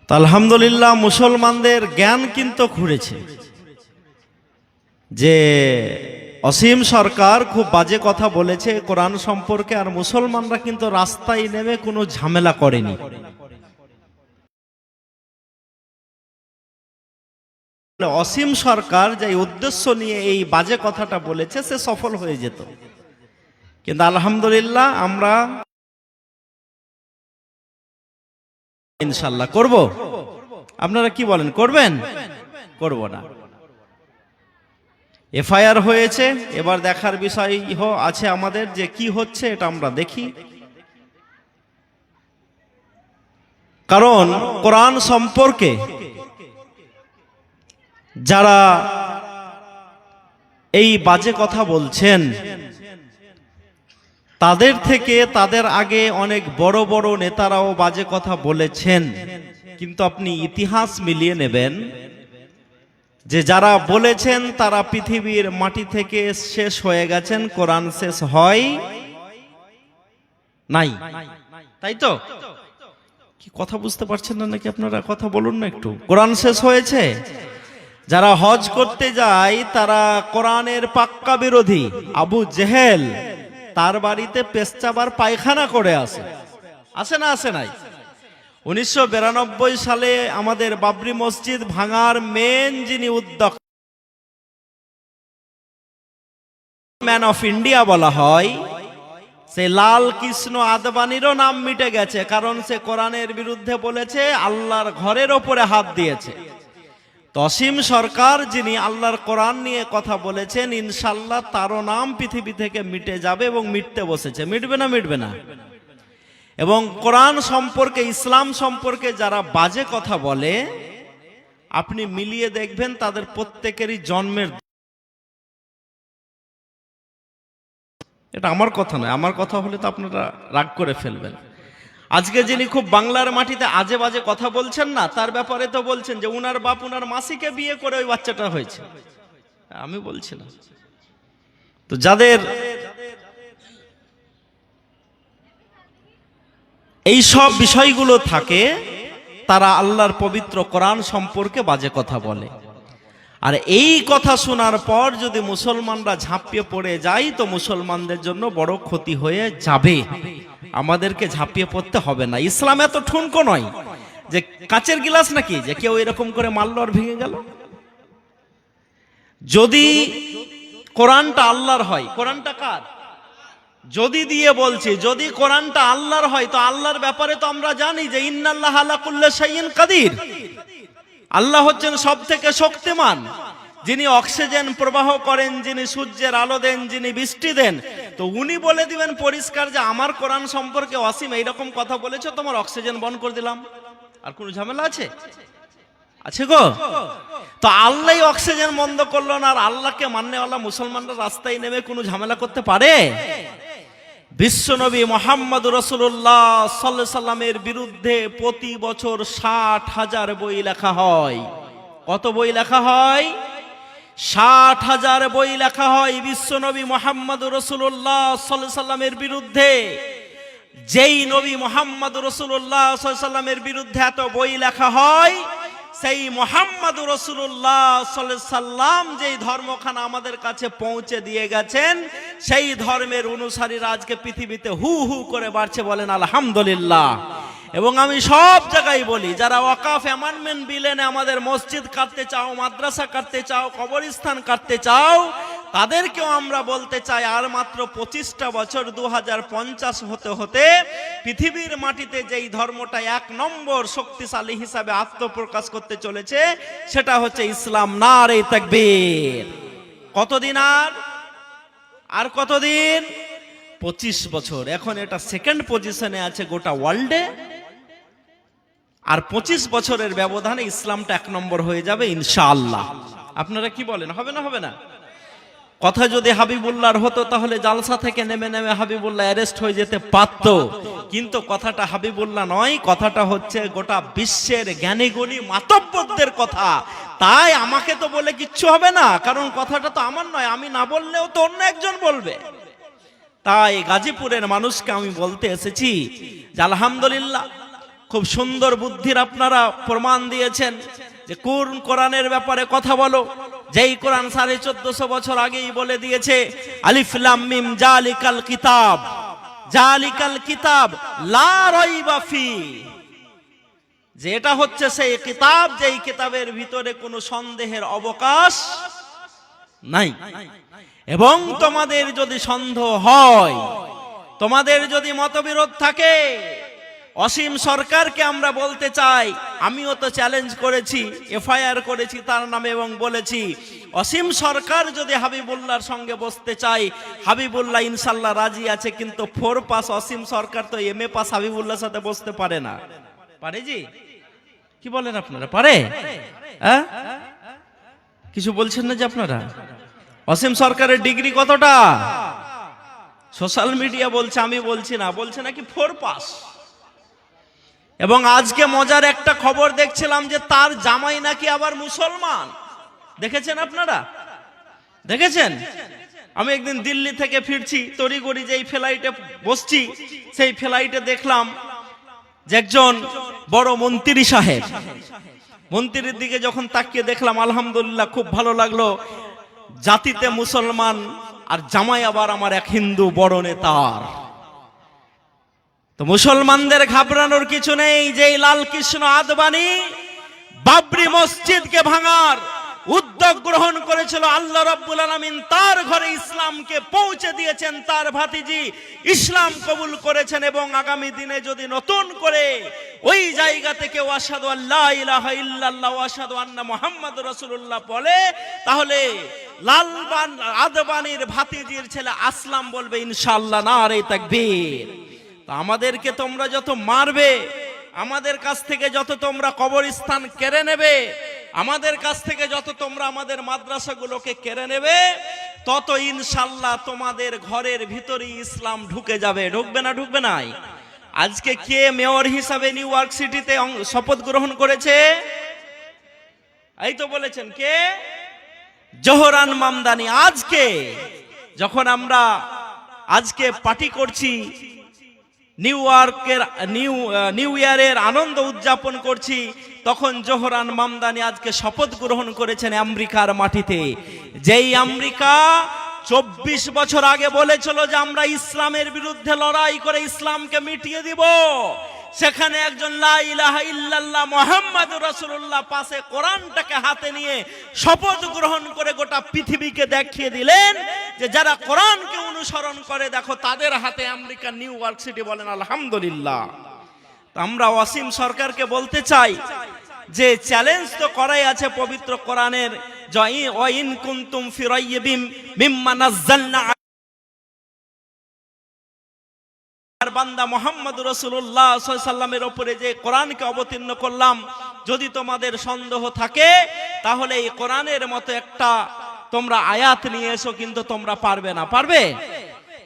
তো আলহামদুলিল্লাহ মুসলমানদের জ্ঞান কিন্তু ঘুরেছে যে অসীম সরকার খুব বাজে কথা বলেছে কোরআন সম্পর্কে, আর মুসলমানরা কিন্তু রাস্তায় নেমে কোনো ঝামেলা করেনি। অসীম সরকার যে উদ্দেশ্য নিয়ে এই বাজে কথাটা বলেছে সে সফল হয়ে যেত, কিন্তু আলহামদুলিল্লাহ আমরা ইনশাল্লাহ করব। আপনারা কি বলেন, করবেন? করব না। এফআইআর হয়েছে, এবার দেখার বিষয় আছে আমাদের যে কি হচ্ছে এটা আমরা দেখি। কারণ কোরআন সম্পর্কে যারা এই বাজে কথা বলছেন তাদের থেকে তাদের আগে অনেক বড় বড় নেতারাও বাজে কথা বলেছেন, কিন্তু আপনি ইতিহাস মিলিয়ে নেবেন যে যারা বলেছেন তারা পৃথিবীর মাটি থেকে শেষ হয়ে গেছেন, কোরআন শেষ হয় নাই। তাই তো? কি কথা বুঝতে পারছেন না নাকি আপনারা? কথা বলুন না একটু। কোরআন শেষ হয়েছে। যারা হজ করতে যায় তারা কোরআনের পাক্কা বিরোধী। আবু জেহেল তার বাড়িতে পেশাবার পায়খানা করে আসে না, আসে নাই? 1992 সালে আমাদের বাবরি মসজিদ ভাঙার মেন যিনি উদ্যোক্তা, ম্যান অফ ইন্ডিয়া বলা হয়, সে লাল কৃষ্ণ আদবানিরও নাম মিটে গেছে, কারণ সে কোরআনের বিরুদ্ধে বলেছে, আল্লাহর ঘরের ওপরে হাত দিয়েছে। অসীম সরকার যিনি আল্লাহর কোরআন নিয়ে কথা বলেছেন, ইনশাল্লাহ তারও নাম পৃথিবী থেকে মিটে যাবে এবং মিটতে বসেছে। মিটবে না? মিটবে না? এবং কোরআন সম্পর্কে, ইসলাম সম্পর্কে যারা বাজে কথা বলে আপনি মিলিয়ে দেখবেন তাদের প্রত্যেকেরই জন্মের, এটা আমার কথা নয়, আমার কথা হলে তো আপনারা রাগ করে ফেলবেন। আজকে যিনি খুব বাংলার মাটিতে আজে বাজে কথা বলছেন না, তার ব্যাপারে তো বলছেন যে উনার বাপ উনার মাসিকে বিয়ে করে ওই বাচ্চাটা হয়েছে। আমি বলছি না। তো যাদের এই সব বিষয়গুলো থাকে তারা আল্লাহর পবিত্র কোরআন সম্পর্কে বাজে কথা বলে, আর এই কথা শোনার পর যদি মুসলমানরা ঝাঁপিয়ে পড়ে যায় তো মুসলমানদের জন্য বড় ক্ষতি হয়ে যাবে। আমাদেরকে ঝাঁপিয়ে পড়তে হবে না। ইসলাম এত ঠুনকো নয় যে কাচের গিলাস নাকি যে কেউ এরকম করে মারলো আর ভেঙে গেল। যদি কোরআনটা আল্লাহর হয়, কোরআনটা কার? যদি দিয়ে বলছি, যদি কোরআনটা আল্লাহর হয় তো আল্লাহর ব্যাপারে তো আমরা জানি যে ইন্নাল্লাহা আলা কুল্লি শাইইন কাদির। আল্লাহ হচ্ছেন সব থেকে শক্তিমান, যিনি অক্সিজেন প্রবাহ করেন, যিনি সূর্যের আলো দেন, যিনি বৃষ্টি দেন। তো উনি বলে দিবেন পরিষ্কার যে আমার কোরআন সম্পর্কে অসীম এইরকম কথা বলেছো, তোমার অক্সিজেন বন্ধ করে দিলাম। আর কোনো ঝামেলা আছে? আছে গো? তো আল্লাহ অক্সিজেন বন্ধ করলো না, আর আল্লাহকে মাননেওয়ালা মুসলমানরা রাস্তায় নেমে কোনো ঝামেলা করতে পারে? বিশ্বনবী মুহাম্মদ রাসূলুল্লাহ সাল্লাল্লাহু আলাইহি সাল্লামের বিরুদ্ধে প্রতি বছর 60,000 বই লেখা হয়। কত বই লেখা হয়? 60,000 বই লেখা হয় বিশ্বনবী মুহাম্মদ রাসূলুল্লাহ সাল্লাল্লাহু আলাইহি সাল্লামের বিরুদ্ধে। যেই নবী মুহাম্মদ রাসূলুল্লাহ সাল্লাল্লাহু আলাইহি সাল্লামের বিরুদ্ধে এত বই লেখা হয়, সেই মুহাম্মদ রাসূলুল্লাহ সাল্লাল্লাহু আলাইহি সাল্লাম যেই ধর্মখানা আমাদের কাছে পৌঁছে দিয়ে গেছেন, সেই ধর্মের অনুসারীরা আজকে পৃথিবীতে হু হু করে বাড়ছে। বলেন আলহামদুলিল্লাহ। এবং আমি সব জায়গায় বলি, যারা ওয়াকাফ অ্যামেন্ডমেন্ট বিল এনে আমাদের মসজিদ কাটতে চাও, মাদ্রাসা কাটতে চাও, কবরস্থান কাটতে চাও, তাদেরকেও আমরা বলতে চাই আর মাত্র 25টা বছর 2050 হতে হতে পৃথিবীর মাটিতে যেই ধর্মটা 1 নম্বর শক্তিশালী হিসাবে আত্মপ্রকাশ করতে চলেছে সেটা হচ্ছে ইসলাম। নারে তাকবীর। কতদিন আর কতদিন? 25 বছর। এখন এটা সেকেন্ড পজিশনে আছে গোটা ওয়ার্ল্ডে, আর 25 বছরের ব্যবধানে ইসলামটা 1 নম্বর হয়ে যাবে ইনশাআল্লাহ। আপনারা কি বলেন, হবে না? হবে না? কথা যদি হাবিবুল্লাহর হতো তাহলে জালসা থেকে নেমে নেমে হাবিবুল্লাহ অ্যারেস্ট হয়ে যেতে পারত, কিন্তু কথাটা হাবিবুল্লাহ নয়, কথাটা হচ্ছে গোটা বিশ্বের জ্ঞানীগুণী মাতব্বরদের কথা। তাই আমাকে তো বলে কিচ্ছু হবে না, কারণ কথাটা তো আমার নয়, আমি না বললেও তো অন্য একজন বলবে। তাই গাজীপুরের মানুষকে আমি বলতে এসেছি যে আলহামদুলিল্লাহ খুব সুন্দর বুদ্ধির আপনারা প্রমাণ দিয়েছেন যে কোন কোরআনের ব্যাপারে কথা বলো, যেই কোরআন 1450 বছর আগেই বলে দিয়েছে আলিফ লাম মিম জালিকাল কিতাব, জালিকাল কিতাব লা রাইবা ফি, যে এটা হচ্ছে সেই কিতাব যেই কিতাবের ভিতরে কোনো সন্দেহের অবকাশ নাই। এবং তোমাদের যদি সন্দেহ হয়, তোমাদের যদি মতবিরোধ থাকে, অসীম সরকারকে আমরা বলতে চাই, আমিও তো চ্যালেঞ্জ করেছি, এফআইআর করেছি তার নামে এবং বলেছি অসীম সরকার যদি হাবিবুল্লাহর সঙ্গে বসতে চাই, হাবিবুল্লাহ ইনশাল্লাহ রাজি আছে, কিন্তু 4 পাস অসীম সরকার তো MA পাস হাবিবুল্লাহর সাথে বসতে পারে না। পারে জি? কি বলেন আপনারা, পারে? হ্যাঁ, কিছু বলছেন না যে আপনারা? অসীম সরকারের ডিগ্রি কতটা? সোশ্যাল মিডিয়া বলছে, আমি বলছি না, বলছে নাকি 4 পাস। এবং আজকে মজার একটা খবর দেখছিলাম যে তার জামাই নাকি আবার মুসলমান। দেখেছেন আপনারা? দেখেছেন? আমি একদিন দিল্লি থেকে ফিরছি, তড়িঘড়ি যেই ফ্লাইটে বসছি, সেই ফ্লাইটে দেখলাম যে একজন বড় মন্ত্রী সাহেব, মন্ত্রীর দিকে যখন তাকিয়ে দেখলাম, আলহামদুলিল্লাহ খুব ভালো লাগলো, জাতিতে মুসলমান আর জামাই আবার আমার এক হিন্দু বড় নেতার। তো মুসলমানদের ঘাবড়ানোর কিছু নেই। যেই লালকৃষ্ণ আদবানি বাবরি মসজিদকে ভাঙার উদ্যোগ গ্রহণ করেছিল, আল্লাহ রাব্বুল আলামিন তার ঘরে ইসলামকে পৌঁছে দিয়েছেন, তার ভাতিজি ইসলাম কবুল করেছেন। এবং আগামী দিনে যদি নতুন করে ওই জায়গা থেকে আশহাদু আল্লা ইলাহা ইল্লাল্লাহ ওয়া আশহাদু আন্না মুহাম্মাদুর রাসূলুল্লাহ বলে, তাহলে লালবান আদবানির ভাতিজির ছেলে আসলাম বলবে ইনশাআল্লাহ নারে তাকবীর। তা আমাদেরকে তোমরা যত মারবে, আমাদের কাছ থেকে যত তোমরা কবরস্থান কেড়ে নেবে, আমাদের কাছ থেকে যত তোমরা আমাদের মাদ্রাসাগুলোকে কেড়ে নেবে, তত ইনশাআল্লাহ তোমাদের ঘরের ভিতরে ইসলাম ঢুকে যাবে। ঢুকবে না? ঢুকবে না? আজকে কে মেয়র হিসাবে নিউ ইয়র্ক সিটিতে শপথ গ্রহণ করেছে? এই তো বলেছেন, কে? জোহরান মামদানি। আজকে যখন আমরা আজকে পার্টি করছি, নিউ ইয়ারের আনন্দ উদযাপন করছি, তখন জোহরান মামদানি আজকে শপথ গ্রহণ করেছেন আমেরিকার মাটিতে। যেই আমেরিকা 24 বছর আগে বলেছিল যে আমরা ইসলামের বিরুদ্ধে লড়াই করে ইসলামকে মিটিয়ে দিব, সেখানে একজন লা ইলাহা ইল্লাল্লাহ মুহাম্মাদুর রাসূলুল্লাহ পাশে কোরআনটাকে হাতে নিয়ে শপথ গ্রহণ করে গোটা পৃথিবীকে দেখিয়ে দিলেন যে যারা কোরআনকে অনুসরণ করে, দেখো তাদের হাতে আমেরিকার নিউ ইয়র্ক সিটি। বলেন আলহামদুলিল্লাহ। আমরা ওয়াসিম সরকারকে বলতে চাই যে চ্যালেঞ্জ তো করাই আছে পবিত্র কোরআনের, ওয়া ইন কুনতুম ফি রাইবিম মিম্মা নাযালনা আর বান্দা মুহাম্মদুর রাসূলুল্লাহ সাল্লাল্লাহু আলাইহি সাল্লামের উপরে যে কোরআনকে অবতীর্ণ করলাম, যদি তোমাদের সন্দেহ থাকে তাহলে এই কোরআনের মতো একটা তোমরা আয়াত নিয়ে এসো, কিন্তু তোমরা পারবে না। পারবে?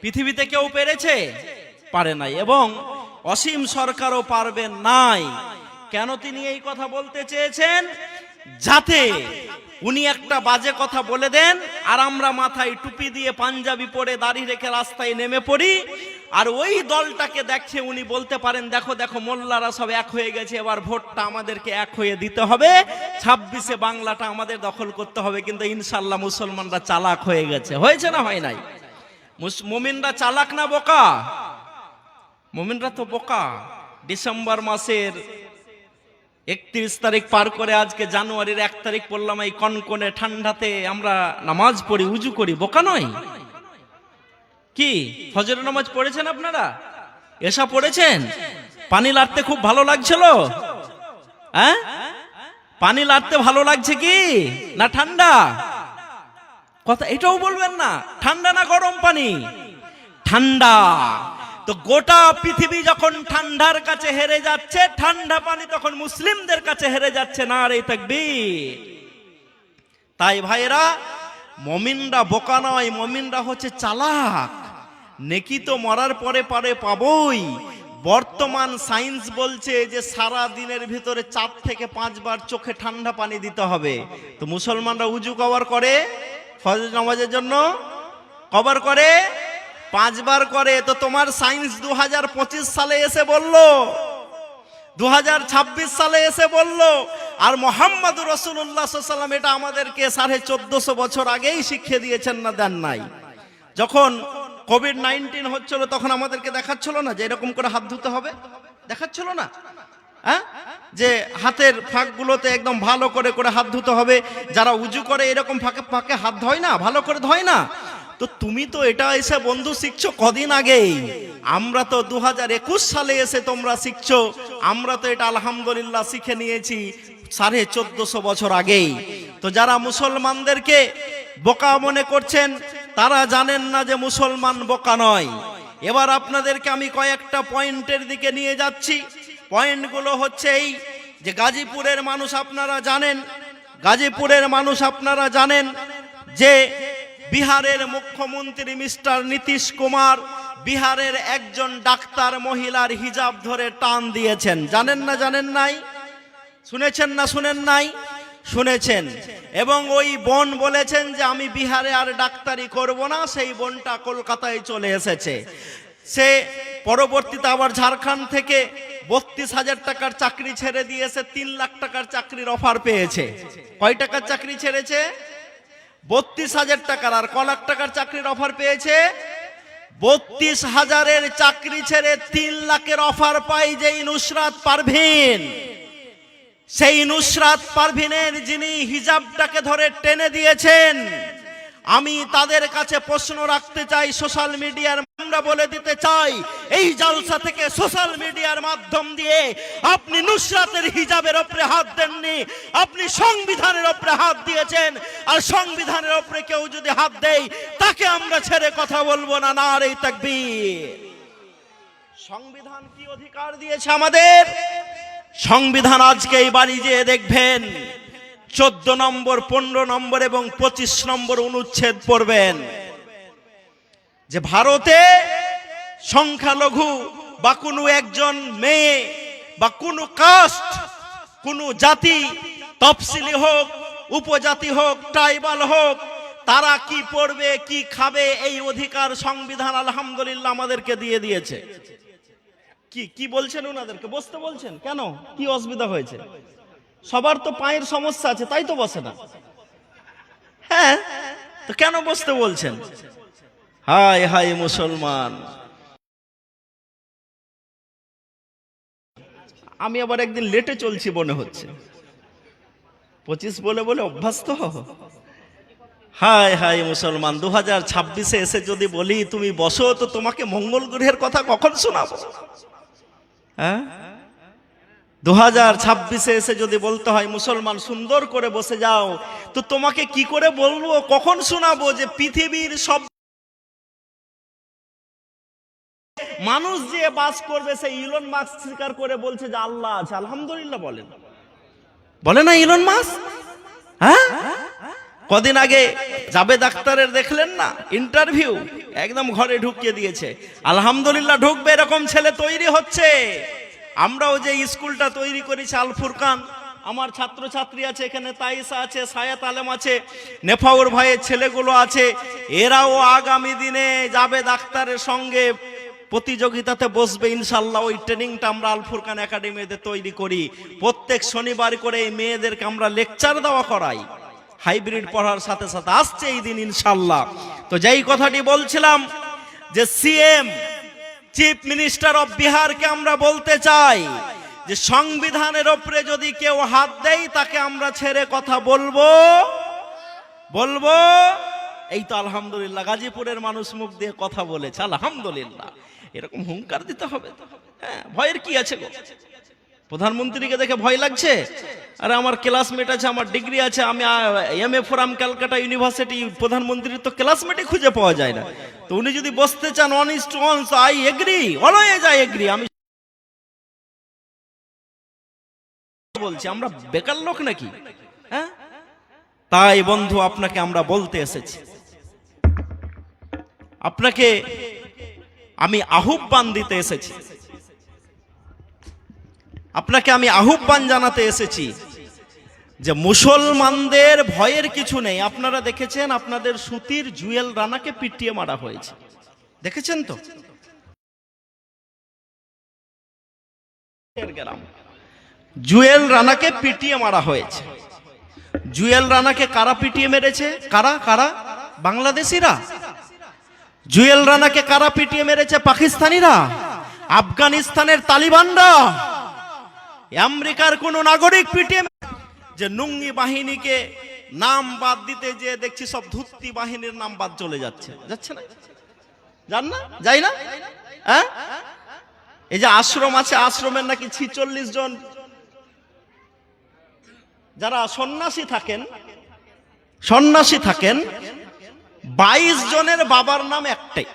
পৃথিবীতে কেউ পেরেছে? পারে নাই। এবং অসীম সরকারও পারবে নাই। কেন তিনি এই কথা বলতে চেয়েছেন? যাতে উনি একটা বাজে কথা বলে দেন আর আমরা মাথায় টুপি দিয়ে পাঞ্জাবি পরে দাড়ি রেখে রাস্তায় নেমে পড়ি, আর ওই দলটাকে দেখে উনি বলতে পারেন দেখো দেখো মোল্লারা সব এক হয়ে গেছে, এবার ভোটটা আমাদেরকে এক হয়ে দিতে হবে, 26-এ বাংলাটা আমাদের দখল করতে হবে। কিন্তু ইনশাল্লাহ মুসলমানরা চালাক হয়ে গেছে। হয়েছে না হয় নাই? মুমিনরা চালাক না বোকা? মুমিনরা তো বোকা। ডিসেম্বর মাসের 31 তারিখ পার করে আজকে জানুয়ারির 1 তারিখ পড়লাম, এই কনকনে ঠান্ডাতে আমরা নামাজ পড়ি, উজু করি, বোকা নয়? কি ফজরের নামাজ পড়েছেন আপনারা? এসা পড়েছেন? পানি লাড়তে খুব ভালো লাগছিল? হ্যাঁ, পানি লাড়তে ভালো লাগছে কি না ঠান্ডা? কথা এটাও বলবেন না। ঠান্ডা না গরম পানি? ঠান্ডা। তো গোটা পৃথিবী যখন ঠান্ডার কাছে হেরে যাচ্ছে, ঠান্ডা পানি তখন মুসলিমদের কাছে হেরে যাচ্ছে। নারে তাকবীর। তাই ভাইরা, মুমিনরা বোকা নয়, মুমিনরা হচ্ছে চালাক। নেকি তো মরার পরে পরে পাবই। বর্তমান সায়েন্স বলছে যে সারা দিনের ভিতরে 4 থেকে 5 বার চোখে ঠান্ডা পানি দিতে হবে। তো মুসলমানরা উজু কবার করে ফজর নামাজের জন্য? কবার করে? 5 বার করে। তো তোমার সায়েন্স 2025 সালে এসে বলল 2026 সালে এসে বলল, আর মোহাম্মদুর রাসূলুল্লাহ সাল্লাল্লাহু আলাইহি ওয়াসাল্লাম এটা আমাদেরকে 1450 বছর আগেই শিখিয়ে দিয়েছেন, না দেন নাই? যখন কোভিড-19 হচ্ছিল তখন আমাদেরকে দেখাচ্ছিল না যে এরকম করে হাত ধুতে হবে? দেখাচ্ছিল না? হ্যাঁ, যে হাতের ফাঁকগুলোতে একদম ভালো করে করে হাত ধুতে হবে। যারা উজু করে এরকম ফাঁকে ফাঁকে হাত ধয় না, ভালো করে ধয় না? তো তুমি তো এটা এসে বন্ধু শিখছো কদিন আগেই। আমরা তো 2021 সালে এসে তোমরা শিখছো, আমরা তো এটা আলহামদুলিল্লাহ শিখে নিয়েছি 1450 বছর আগেই। তো যারা মুসলমানদেরকে বোকা মনে করছেন তারা জানেন না যে মুসলমান বোকা নয়। এবার আপনাদেরকে আমি কয়েকটা পয়েন্টের দিকে নিয়ে যাচ্ছি। পয়েন্টগুলো হচ্ছে এই যে গাজীপুরের মানুষ আপনারা জানেন, গাজীপুরের মানুষ আপনারা জানেন যে বিহারের মুখ্যমন্ত্রী মিস্টার নীতিশ কুমার বিহারের একজন ডাক্তার মহিলার হিজাব ধরে টান দিয়েছেন। জানেন না জানেন নাই? শুনেছেন না শুনেন নাই? শুনেছেন। এবং ওই বোন বলেছেন যে আমি বিহারে আর ডাক্তারি করব না, সেই বোনটা কলকাতায় চলে এসেছে। সে পরবর্তীতে আবার ঝাড়খণ্ড থেকে 32,000 টাকার চাকরি ছেড়ে দিয়েছে, 3 লাখ টাকার চাকরির অফার পেয়েছে। কয় টাকার চাকরি ছেড়েছে? 32,000 টাকার। আর ক লাখ টাকার চাকরির অফার পেয়েছে? 32,000-এর চাকরি ছেড়ে 3 লাখের অফার পাই যেই নুসরাত পারভিন, সেই নুসরাত পারভিনের যিনি হিজাবটাকে ধরে টেনে দিয়েছেন, আমি তাদের কাছে প্রশ্ন রাখতে চাই। সোশ্যাল মিডিয়ার আমরা বলে দিতে চাই, এই জালসা থেকে সোশ্যাল মিডিয়ার মাধ্যম দিয়ে আপনি নুসরাতের হিজাবের উপরে হাত দেননি, আপনি সংবিধানের উপরে হাত দিয়েছেন। আর সংবিধানের উপরে কেউ যদি হাত দেয় তাকে আমরা ছেড়ে কথা বলবো না। নারে তাকবীর। সংবিধান কি অধিকার দিয়েছে আমাদের? সংবিধান আজকে এই বাড়ি যেয়ে দেখবেন 14 নম্বর, 15 নম্বর এবং 25 নম্বর অনুচ্ছেদ পড়বেন যে ভারতে সংখ্যালঘু বা কোনো একজন মেয়ে বা কোনো কাস্ট, কোনো জাতি, তফসিলি হোক, উপজাতি হোক, ট্রাইবাল হোক, তারা কি পড়বে, কি খাবে, এই অধিকার সংবিধান আলহামদুলিল্লাহ আমাদেরকে দিয়ে দিয়েছে। কি বলছেন ওনাদেরকে? বসতে বলছেন কেন? কি অসুবিধা হয়েছে? সবার তো পায়ের সমস্যা আছে, তাই তো বসে না। হ্যাঁ, তো কেন বসতে বলছেন? হায় হায় মুসলমান। আমি আবার একদিন লেটে চলছি মনে হচ্ছে, 25 বলে বলে অভ্যাস তো। হায় হায় মুসলমান, 2026-এ এসে যদি বলি তুমি বসো, তো তোমাকে মঙ্গল গ্রহের কথা কখন শোনাবো? হ্যাঁ, 2026-এ এসে যদি বলতে হয় মুসলমান সুন্দর করে বসে যাও, তো তোমাকে কি করে বলবো, কখন শোনাবো যে পৃথিবীর সব মানুষ যে বাস করবে সেই ইলন মাস্ক স্বীকার করে বলছে যে আল্লাহ আছে। আলহামদুলিল্লাহ বলেন, বলে না ইলন মাস্ক? হ্যাঁ, কদিন আগে জাবেদ আখতারের দেখলেন না ইন্টারভিউ, একদম ঘরে ঢুকিয়ে দিয়েছে। আলহামদুলিল্লাহ, ঢুকবে এরকম ছেলে তৈরি হচ্ছে। আমরাও যে স্কুলটা তৈরি করেছি আল ফুরকান, আমার ছাত্রছাত্রী আছে এখানে, তাইসা আছে, সায়াত আলেম আছে, নেফাউর ভাইয়ের ছেলেগুলো আছে, এরাও আগামী দিনে জাবেদ আখতারের সঙ্গে প্রতিযোগিতাতে বসবে ইনশাল্লাহ। ওই ট্রেনিংটা আমরা আল ফুরকান একাডেমিতে তৈরি করি। প্রত্যেক শনিবার করে এই মেয়েদেরকে আমরা লেকচার দেওয়া করাই, হাইব্রিড পড়ার সাথে সাথে। আসছে এই দিন ইনশাল্লাহ। তো যেই কথাটি বলছিলাম যে সিএম, চিফ মিনিস্টার অফ বিহারকে আমরা বলতে চাই যে সংবিধানের উপরে যদি কেউ হাত দেয় তাকে আমরা ছেড়ে কথা বলবো। এই তো আলহামদুলিল্লাহ গাজীপুরের মানুষ মুখ দিয়ে কথা বলেছে, আলহামদুলিল্লাহ। এরকম হুঙ্কার দিতে হবে? হ্যাঁ, ভয়ের কি আছে গো? প্রধানমন্ত্রীকে দেখে ভয় লাগছে? আরে আমার ক্লাসমেট আছে, আমার ডিগ্রি আছে, আমি M A from Calcutta university, প্রধানমন্ত্রীর তো ক্লাসমেটই খুঁজে পাওয়া যায় না। তো উনি যদি বসতে চান 1:1, I agree, always I agree. আমি বলছি আমরা বেকার লোক নাকি? হ্যাঁ, তাই বন্ধু আপনাকে আমরা বলতে এসেছি, আপনাকে আমি আহ্বান দিতে এসেছি, আপনাকে আমি আহ্বান জানাতে এসেছি যে মুসলমানদের ভয়ের কিছু নেই। আপনারা দেখেছেন আপনাদের সুতির জুয়েল রানাকে পিটিয়ে মারা হয়েছে, দেখেছেন তো? গ্রাম। জুয়েল রানাকে পিটিয়ে মারা হয়েছে। জুয়েল রানাকে কারা পিটিয়ে মেরেছে? কারা কারা? বাংলাদেশিরা। জুয়েল রানাকে কারা পিটিয়ে মেরেছে? পাকিস্তানিরা, আফগানিস্তানের তালিবানরা, আমেরিকার কোন নাগরিক পিটিয়ে। যে নুঙ্গি বাহিনীকে নাম বাদ দিতে যে দেখছি সব ধুত্তি বাহিনীর নাম বাদ চলে যাচ্ছে। যাচ্ছে না? জান না? যাই না? হ্যাঁ, এই যে আশ্রম আছে, আশ্রমের নাকি 46 জন যারা সন্ন্যাসী থাকেন, 22 জনের বাবার নাম একটাই।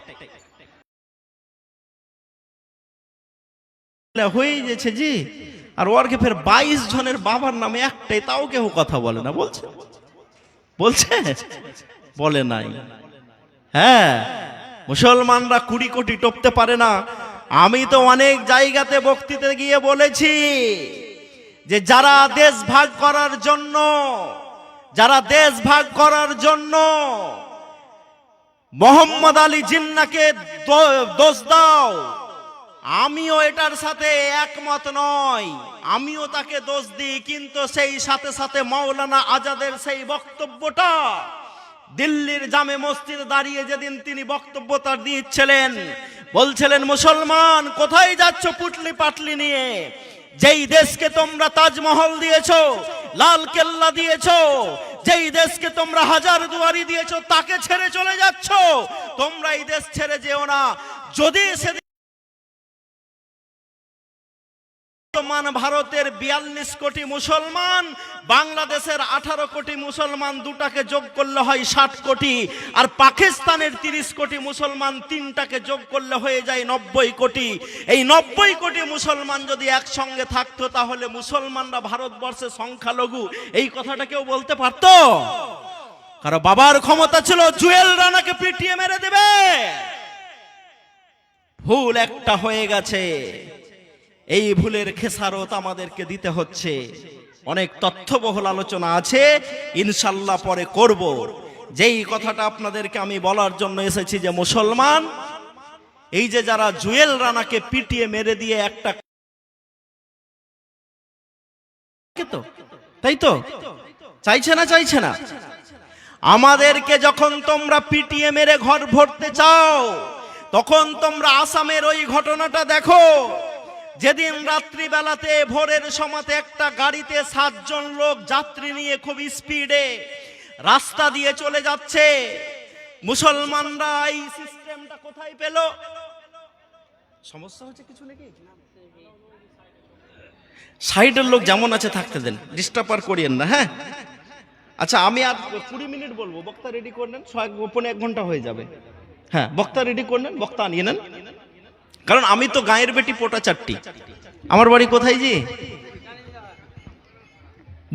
হয়ে গেছে জি, আর ওরকে ফের 22 জনের বাবার নামে একটাই, তাও কেউ কথা বলে না। বলছে বলে নাই। হ্যাঁ, মুসলমানরা 20 কোটি টপতে পারে না। আমি তো অনেক জায়গাতে বক্তৃতা গিয়ে বলেছি যে যারা দেশ ভাগ করার জন্য মোহাম্মদ আলী জিন্নাহকে দোষ দাও, আমিও এটার সাথে একমত নই, আমিও তাকে দোষ দিই। কিন্তু সেই সাথে সাথে মাওলানা আজাদের সেই বক্তব্যটা দিল্লির জামে মসজিদে দাঁড়িয়ে যেদিন তিনি বক্তব্যটা দিচ্ছিলেন, বলছিলেন মুসলমান কোথায় যাচ্ছ পুটলি পাটলি নিয়ে? যেই দেশকে তোমরা তাজমহল দিয়েছো, লাল কেল্লা দিয়েছো, যেই দেশকে তোমরা হাজার দুয়ারি দিয়েছো, তাকে ছেড়ে চলে যাচ্ছ। তোমরা এই দেশ ছেড়ে যেও না। যদি সেদিন ভারতের 42 কোটি মুসলমান, বাংলাদেশের 18 কোটি মুসলমান, দুটাকে যোগ করলে হয় 60 কোটি, আর পাকিস্তানের 30 কোটি মুসলমান, তিনটাকে যোগ করলে হয়ে যায় 90 কোটি। এই 90 কোটি মুসলমান যদি একসঙ্গে থাকতো, তাহলে মুসলমানরা ভারতবর্ষে সংখ্যালঘু, এই কথাটা কেউ বলতে পারতো? কারণ বাবার ক্ষমতা ছিল জুয়েল রানাকে পিটিয়ে মেরে দেবে। ভুল একটা হয়ে গেছে, এই ভুলের খেসারত আমাদেরকে দিতে হচ্ছে। অনেক তথ্যবহুল আলোচনা আছে, ইনশাল্লাহ পরে করব। যেই কথাটা আপনাদেরকে আমি বলার জন্য এসেছি যে মুসলমান, এই যে যারা জুয়েল রানাকে পিটিয়ে মেরে দিয়ে একটা, তাই তো চাইছে না আমাদেরকে যখন তোমরা পিটিয়ে মেরে ঘর ভরতে চাও, তখন তোমরা আসামের ওই ঘটনাটা দেখো। যেদিন রাত্রিবেলাতে ভোরের সময়তে একটা গাড়িতে 7 জন লোক যাত্রী নিয়ে খুব স্পিডে রাস্তা দিয়ে চলে যাচ্ছে, মুসলমানরা এই সিস্টেমটা কোথায় পেল? সমস্যা হচ্ছে কিছু নাকি? সাইডের লোক যেমন আছে থাকতে দেন, ডিস্টার্ব আর করিয়েন না। হ্যাঁ, আচ্ছা, আমি আর 20 মিনিট বলবো, বক্তা রেডি করে নেন, 1 ঘন্টা হয়ে যাবে। হ্যাঁ, বক্তা রেডি করে নেন, বক্তা আনিয়ে নেন। কারণ আমি তো গায়ের বেটি পোটা চারটি। আমার বাড়ি কোথায় জি?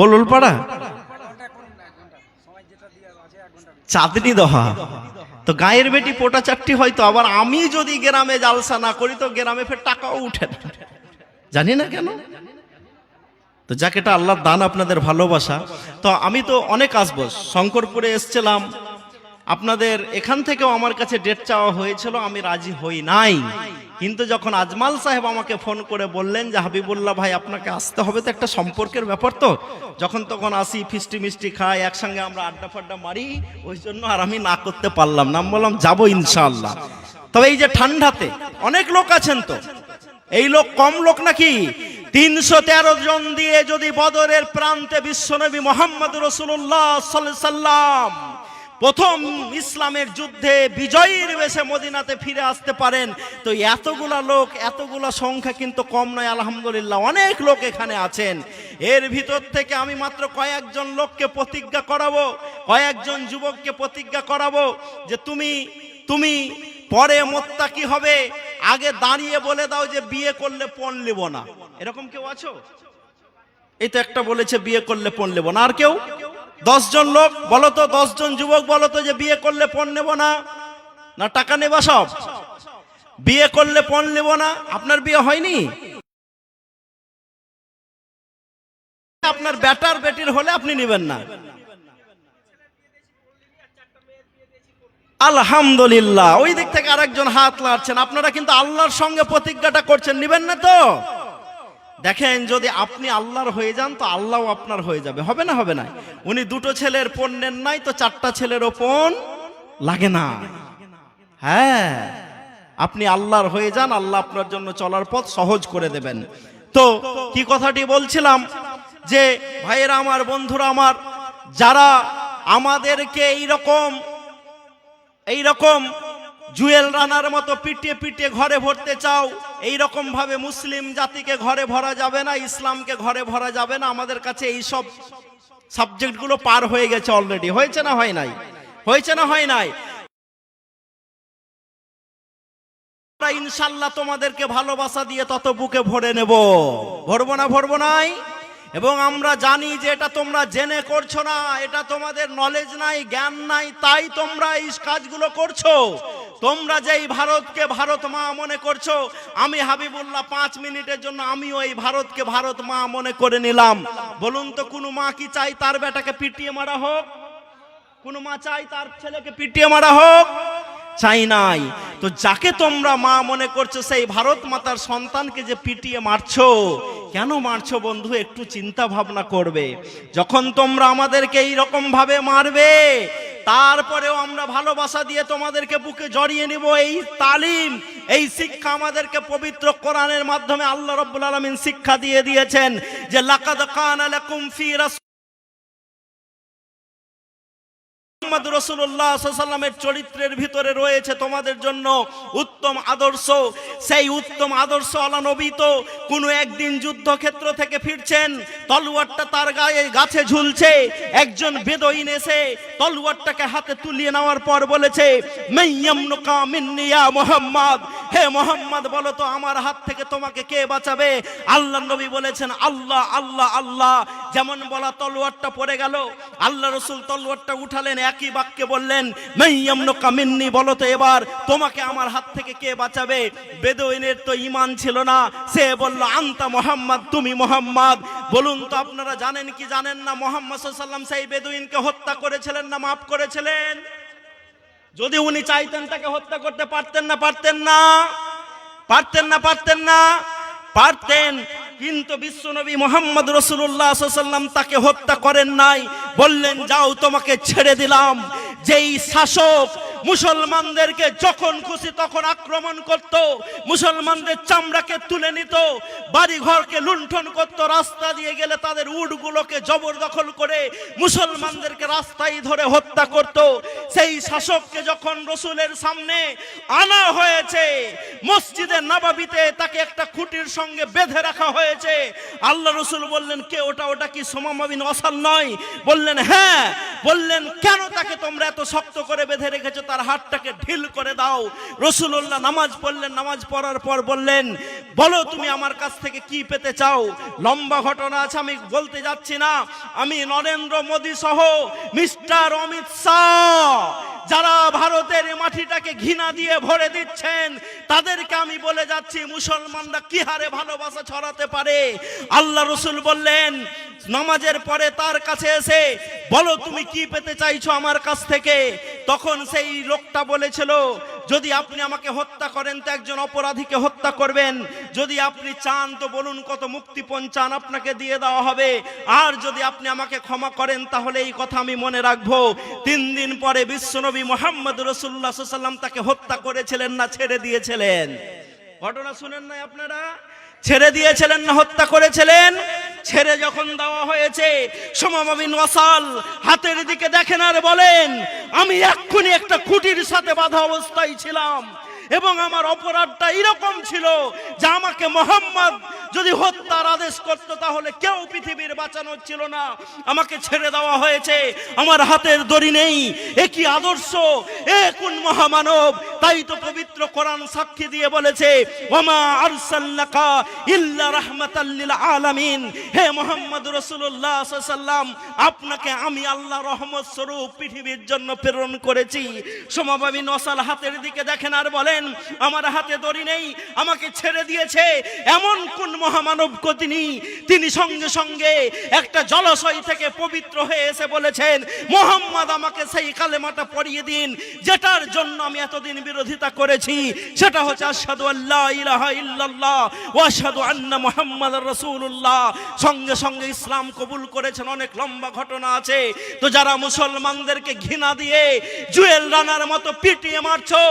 বলুলপাড়া, চাঁদনি দহা। তো গায়ের বেটি পোটা চারটি হয়তো। আবার আমি যদি গ্রামে জালসা না করি তো গ্রামে ফের টাকাও উঠে না, জানি না কেন। তো যাক, এটা আল্লাহর দান, আপনাদের ভালোবাসা। তো আমি তো অনেক আসবো, শঙ্করপুরে এসছিলাম, আপনাদের এখান থেকেও আমার কাছে ডেট চাওয়া হয়েছিল, আমি রাজি হই নাই। কিন্তু যখন আজমাল সাহেব আমাকে ফোন করে বললেন যে হাবিবুল্লাহ ভাই আপনাকে আসতে হবে, তো একটা সম্পর্কের ব্যাপার, তো যখন তখন আসি, ফিস্টি মিষ্টি খাই, একসঙ্গে আমরা আড্ডা ফাড্ডা মারি, ওই জন্য আর আমি না করতে পারলাম না। বললাম যাবো ইনশাআল্লাহ। তবে এই যে ঠান্ডাতে অনেক লোক আছেন, তো এই লোক কম লোক নাকি? 313 জন দিয়ে যদি বদরের প্রান্তে বিশ্বনবী মুহাম্মদ রাসূলুল্লাহ সাল্লাল্লাহু আলাইহি সাল্লাম প্রথম ইসলামের যুদ্ধে বিজয়ীর বেশে মদিনাতে ফিরে আসতে পারেন, তো এতগুলা লোক, এতগুলা সংখ্যা কিন্তু কম নয়। আলহামদুলিল্লাহ, অনেক লোক এখানে আছেন। এর ভিতর থেকে আমি মাত্র কয়েকজন লোককে প্রতিজ্ঞা করাবো, কয়েকজন যুবককে প্রতিজ্ঞা করাবো যে তুমি পরে মোত্তাকি হবে, আগে দাঁড়িয়ে বলে দাও যে বিয়ে করলে পণ নেব না। এরকম কেউ আছো? এই তো একটা বলেছে বিয়ে করলে পণ নেব না। আর কেউ? 10 জন লোক বলো তো, 10 জন যুবক বলো তো যে বিয়ে করলে পণ নেব না, না টাকা নেবা? সব বিয়ে করলে পণ নেব না। আপনার বিয়ে হয়নি? আপনার বেটার বেটির হলে আপনি নেবেন না। আলহামদুলিল্লাহ, ওই দিক থেকে আরেকজন হাত লাড়ছেন। আপনারা কিন্তু আল্লাহর সঙ্গে প্রতিজ্ঞাটা করছেন, নেবেন না তো? দেখেন যদি আপনি আল্লাহর হয়ে যান তো আল্লাহও আপনার হয়ে যাবে, হবে না? হবে না? উনি দুটো ছেলের পণ নেন নাই তো চারটা ছেলেরও পণ লাগে না। হ্যাঁ, আপনি আল্লাহর হয়ে যান, আল্লাহ আপনার জন্য চলার পথ সহজ করে দেবেন। তো কি কথাটি বলছিলাম, যে ভাইয়েরা আমার, বন্ধুরা আমার, যারা আমাদেরকে এইরকম জুয়েল রানার মতো পিটিয়ে পিটিয়ে ঘরে ভরতে চাও, এইরকম ভাবে মুসলিম জাতিকে ঘরে ভরা যাবে না, ইসলামকে ঘরে ভরা যাবে না। আমাদের কাছে এই সব সাবজেক্টগুলো পার হয়ে গেছে অলরেডি। হয়েছে না হয় নাই? হয়েছে না হয় নাই? ইনশাল্লাহ তোমাদেরকে ভালোবাসা দিয়ে তত বুকে ভরে নেব, ভরবো না? ভরবো নাই? এবং আমরা জানি যে এটা তোমরা জেনে করছো না, এটা তোমাদের নলেজ নাই, জ্ঞান নাই, তাই তোমরা এই কাজগুলো করছো। তোমরা যেই ভারতকে ভারত মা মনে করছো, আমি হাবিবুল্লাহ 5 মিনিটের জন্য আমিও এই ভারতকে ভারত মা মনে করে নিলাম। বলুন তো, কোন মা কি চাই তার বেটাকে পিটিয়ে মারা হোক? কোন মা চাই তার ছেলেকে পিটিয়ে মারা হোক? চাই নাই। তো যাকে তোমরা মা মনে করছো, সেই ভারত মাতার সন্তানকে যে পিটিয়ে মারছো, কেন মারছো বন্ধু? একটু চিন্তা ভাবনা করবে। যখন তোমরা আমাদেরকে এইরকম ভাবে মারবে, তারপরেও আমরা ভালোবাসা দিয়ে তোমাদেরকে বুকে জড়িয়ে নিব। এই তালিম, এই শিক্ষা আমাদেরকে পবিত্র কোরআনের মাধ্যমে আল্লাহ রাব্বুল আলামিন শিক্ষা দিয়ে দিয়েছেন, যে লাকাদ কানা লাকুম ফি মুহাম্মদ রাসূলুল্লাহ সাল্লাল্লাহু আলাইহি ওয়াসাল্লামের চরিত্রের ভিতরে রয়েছে তোমাদের জন্য উত্তম আদর্শ। সেই উত্তম আদর্শ আলা নবী তো কোনো একদিন যুদ্ধক্ষেত্র থেকে ফিরছেন, তলোয়ারটা তার গায়ে গাছে ঝুলছে, একজন বেদুইন এসে তলোয়ারটাকে হাতে তুলিয়ে নেওয়ার পর বলেছে, মাইয়ামনুকা মিন্নি ইয়া মুহাম্মদ, হে মুহাম্মদ বলো তো আমার হাত থেকে তোমাকে কে বাঁচাবে? আল্লাহর নবী বলেছেন, আল্লাহ আল্লাহ আল্লাহ। যেমন বলা তলোয়ারটা পড়ে গেল, আল্লাহ রাসূল তলোয়ারটা উঠালেন, একই বাক্যে বললেন, মাইয়ামনুকা মিন্নি, বলো তো এবার তোমাকে আমার হাত থেকে কে বাঁচাবে? বেদুইনের তো ঈমান ছিল না, সে বলল, আনতা মুহাম্মদ, তুমি মুহাম্মদ। বলুন তো আপনারা জানেন কি জানেন না, মুহাম্মদ সাল্লাল্লাহু আলাইহি ওয়াসাল্লাম সেই বেদুইনকে হত্যা করেছিলেন না মাফ করেছিলেন? যদি উনি চাইতেন তাকে হত্যা করতে পারতেন না? পারতেন না? পারতেন না? পারতেন না? পারতেন। কিন্তু বিশ্বনবী মুহাম্মদ রাসূলুল্লাহ সাল্লাল্লাহু আলাইহি ওয়াসাল্লাম তাকে হত্যা করেন নাই, বললেন, যাও তোমাকে ছেড়ে দিলাম। যেই শাসক মুসলমানদেরকে যখন খুশি তখন আক্রমণ করত, মুসলমানদের চামড়াকে তুলে নিত, বাড়ি ঘরকে লুণ্ঠন করত, রাস্তা দিয়ে গেলে তাদের উটগুলোকে জবরদখল করে মুসলমানদেরকে রাস্তায় ধরে হত্যা করত, সেই শাসককে যখন রাসূলের সামনে আনা হয়েছে, মসজিদে নববীতে তাকে একটা খুঁটির সঙ্গে বেঁধে রাখা হয়েছে, আল্লাহ রাসূল বললেন, কে ওটা? ওটা কি সুমামা বিন ওয়াসাল নয়? বললেন, হ্যাঁ। বললেন, কেন তাকে তোমরা এত শক্ত করে বেঁধে রেখেছো? তার হাতটাকে ঢিল করে দাও। রাসূলুল্লাহ নামাজ পড়লেন, নামাজ পড়ার পর বললেন, বলো তুমি আমার কাছ থেকে কি পেতে চাও? লম্বা ঘটনা আছে, আমি বলতে যাচ্ছি না। আমি নরেন্দ্র মোদী সহ মিস্টার অমিত শাহ, যারা ভারতের মাটিটাকে ঘৃণা দিয়ে ভরে দিচ্ছেন, তাদেরকে আমি বলে যাচ্ছি, মুসলমানরা কি হারে ভালোবাসা ছড়াতে পারে। আল্লাহ রাসূল বললেন, নামাজের পরে তার কাছে এসে বলো তুমি কি পেতে চাইছো আমার কাছ থেকে? তখন সেই লোকটা বলেছিল, যদি আপনি আমাকে হত্যা করেন তো একজন অপরাধীকে হত্যা করবেন, যদি আপনি চান তো বলুন কত মুক্তিপণ চান, আপনাকে দিয়ে দেওয়া হবে, আর যদি আপনি আমাকে ক্ষমা করেন তাহলে এই কথা আমি মনে রাখবো। 3 দিন পরে বিশ্বনবী মুহাম্মদ রাসূলুল্লাহ সাল্লাল্লাহু আলাইহি ওয়াসাল্লাম তাকে হত্যা করেছিলেন না ছেড়ে দিয়েছিলেন? ঘটনা শুনেন নাই আপনারা? ছেড়ে দিয়েছিলেন না হত্যা করেছিলেন? ছেড়ে যখন দেওয়া হয়েছে, সুমামা বিন ওয়াসাল হাতের দিকে দেখেন আর বলেন, আমি এক্ষুনি একটা খুঁটির সাথে বাঁধা অবস্থায় ছিলাম এবং আমার অপরাধটা এরকম ছিল যে আমাকে মুহাম্মদ যদি হত্যার আদেশ করত তাহলে কেউ পৃথিবীর বাঁচানোর ছিল না। আমাকে ছেড়ে দেওয়া হয়েছে, আমার হাতের দড়ি নেই। এ কি আদর্শ, এ কোন মহামানব! তাই তো পবিত্র কোরআন সাক্ষী দিয়ে বলেছে, ওয়ামা আরসালনাকা ইল্লা রাহমাতাল লিল আলামিন। হে মুহাম্মদ রাসূলুল্লাহ সাল্লাল্লাহু আলাইহি ওয়াসাল্লাম, আপনাকে আমি আল্লাহ রহমত স্বরূপ পৃথিবীর জন্য প্রেরণ করেছি। সুমামা বিন ওয়াসাল হাতের দিকে দেখেন আর বলেন, আমার হাতে দড়ি নেই, আমাকে ছেড়ে দিয়েছে। এমন কোন মহামানবকে তিনি বলিনি, তিনি সঙ্গে সঙ্গে একটা জলাশয় থেকে পবিত্র হয়ে এসে বলেছেন, মোহাম্মদ আমাকে সেই কালেমাটা পড়িয়ে দিন যেটার জন্য আমি এতদিন বিরোধিতা করেছি, সেটা হচ্ছে আশহাদু আল্লা ইলাহা ইল্লাল্লাহ ওয়া আশহাদু আন্না মুহাম্মাদার রাসূলুল্লাহ। সঙ্গে সঙ্গে ইসলাম কবুল করেছেন। অনেক লম্বা ঘটনা আছে। তো যারা মুসলমানদেরকে ঘৃণা দিয়ে জুয়েল রানার মতো পিটিয়ে মারছো,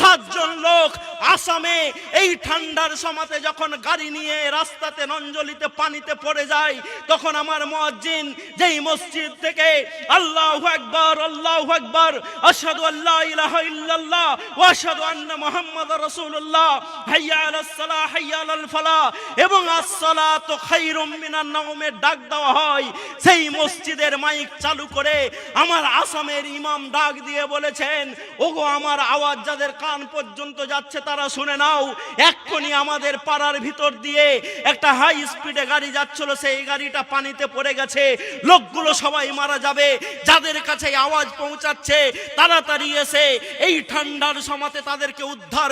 7 জন লোক আসামে এই ঠান্ডার সময়তে যখন গাড়ি নিয়ে রাস্তাতে নঞ্জলিতে পানিতে পড়ে যায়, তখন আমার মুয়াজ্জিন যেই মসজিদ থেকে আল্লাহু আকবার আল্লাহু আকবার আশহাদু আল্লা ইলাহা ইল্লাল্লাহ ওয়া আশহাদু আন্না মুহাম্মাদার রাসূলুল্লাহ হাইয়া আলাস সালাহ হাইয়া আলাল ফালাহ এবং আসসালাতু খায়রুম মিনান নাওমের ডাক দেওয়া হয়, সেই মসজিদের মাইক চালু করে আমার আসামের ইমাম ডাক দিয়ে বলেছেন, ওগো আমার আওয়াজ যাদের কান পর্যন্ত যাচ্ছে তারা শুনে নাও, এক্ষুনি আমাদের পাড়ার ভিতর দিয়ে একটা হাই স্পিডে গাড়ি যাচ্ছিল, সেই গাড়িটা পানিতে পড়ে গেছে, লোকগুলো সবাই মারা যাবে, যাদের কাছে আওয়াজ পৌঁছাচ্ছে তাড়াতাড়ি এসে এই ঠান্ডার সময়তে তাদেরকে উদ্ধার।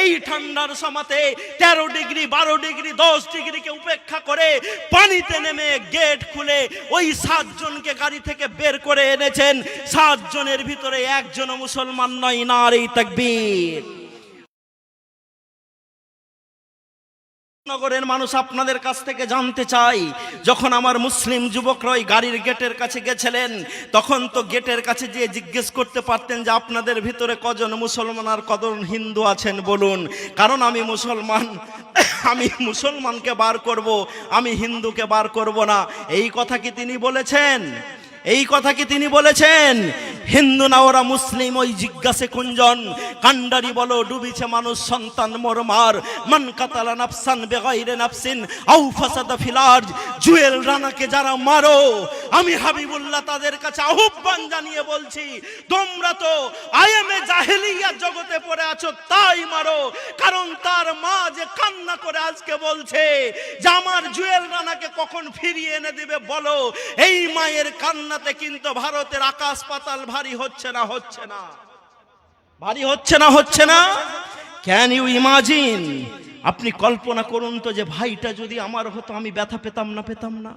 এই ঠান্ডার সময়তে 13 ডিগ্রি 12 ডিগ্রি 10 ডিগ্রিকে উপেক্ষা করে পানিতে নেমে গেট খুলে ওই 7 জনকে গাড়ি থেকে বের করে এনেছেন। 7 জনের ভিতরে একজনও মুসলমান নয়। নারে তাকবীর। নগরের মানুষ আপনাদের কাছ থেকে জানতে চাই, যখন আমার মুসলিম যুবকরা ওই গাড়ির গেটের কাছে গেছিলেন, তখন তো গেটের কাছে গিয়ে জিজ্ঞেস করতে পারতেন যে আপনাদের ভিতরে কজন মুসলমান আর কজন হিন্দু আছেন বলুন, কারণ আমি মুসলমান, আমি মুসলমানকে বার করব, আমি হিন্দুকে বার করব না। এই কথা কি তিনি বলেছেন? এই কথা কি তিনি বলেছেন? হিন্দু না ওরা মুসলিম? ওই জিজ্ঞাসে কুঞ্জন কান্ডারি বলো ডুবিছে মানুষ সন্তান মরমার, মান কাতালা নাফসান বেগাইরে নাফসিন আও ফাসাদা ফিল আরজ। জুয়েল রানাকে যারা মারো, আমি হাবিবুল্লাহ তাদের কাছে আহ্বান জানিয়ে বলছি, তোমরা তো আইএমএ জাহেলিয়াত জগতে পড়ে আছো, তাই মারো। কারণ তার মা যে কান্না করে আজকে বলছে যে আমার জুয়েল রানাকে কখন ফিরিয়ে এনে দিবে বলো, এই মায়ের কান্নাতে কিন্তু ভারতের আকাশ পাতাল ভারী হচ্ছে না, হচ্ছে না, ভারী হচ্ছে না, হচ্ছে না। Can you imagine? আপনি কল্পনা করুন তো যে ভাইটা যদি আমার হতো, আমি ব্যথা পেতাম না, পেতাম না?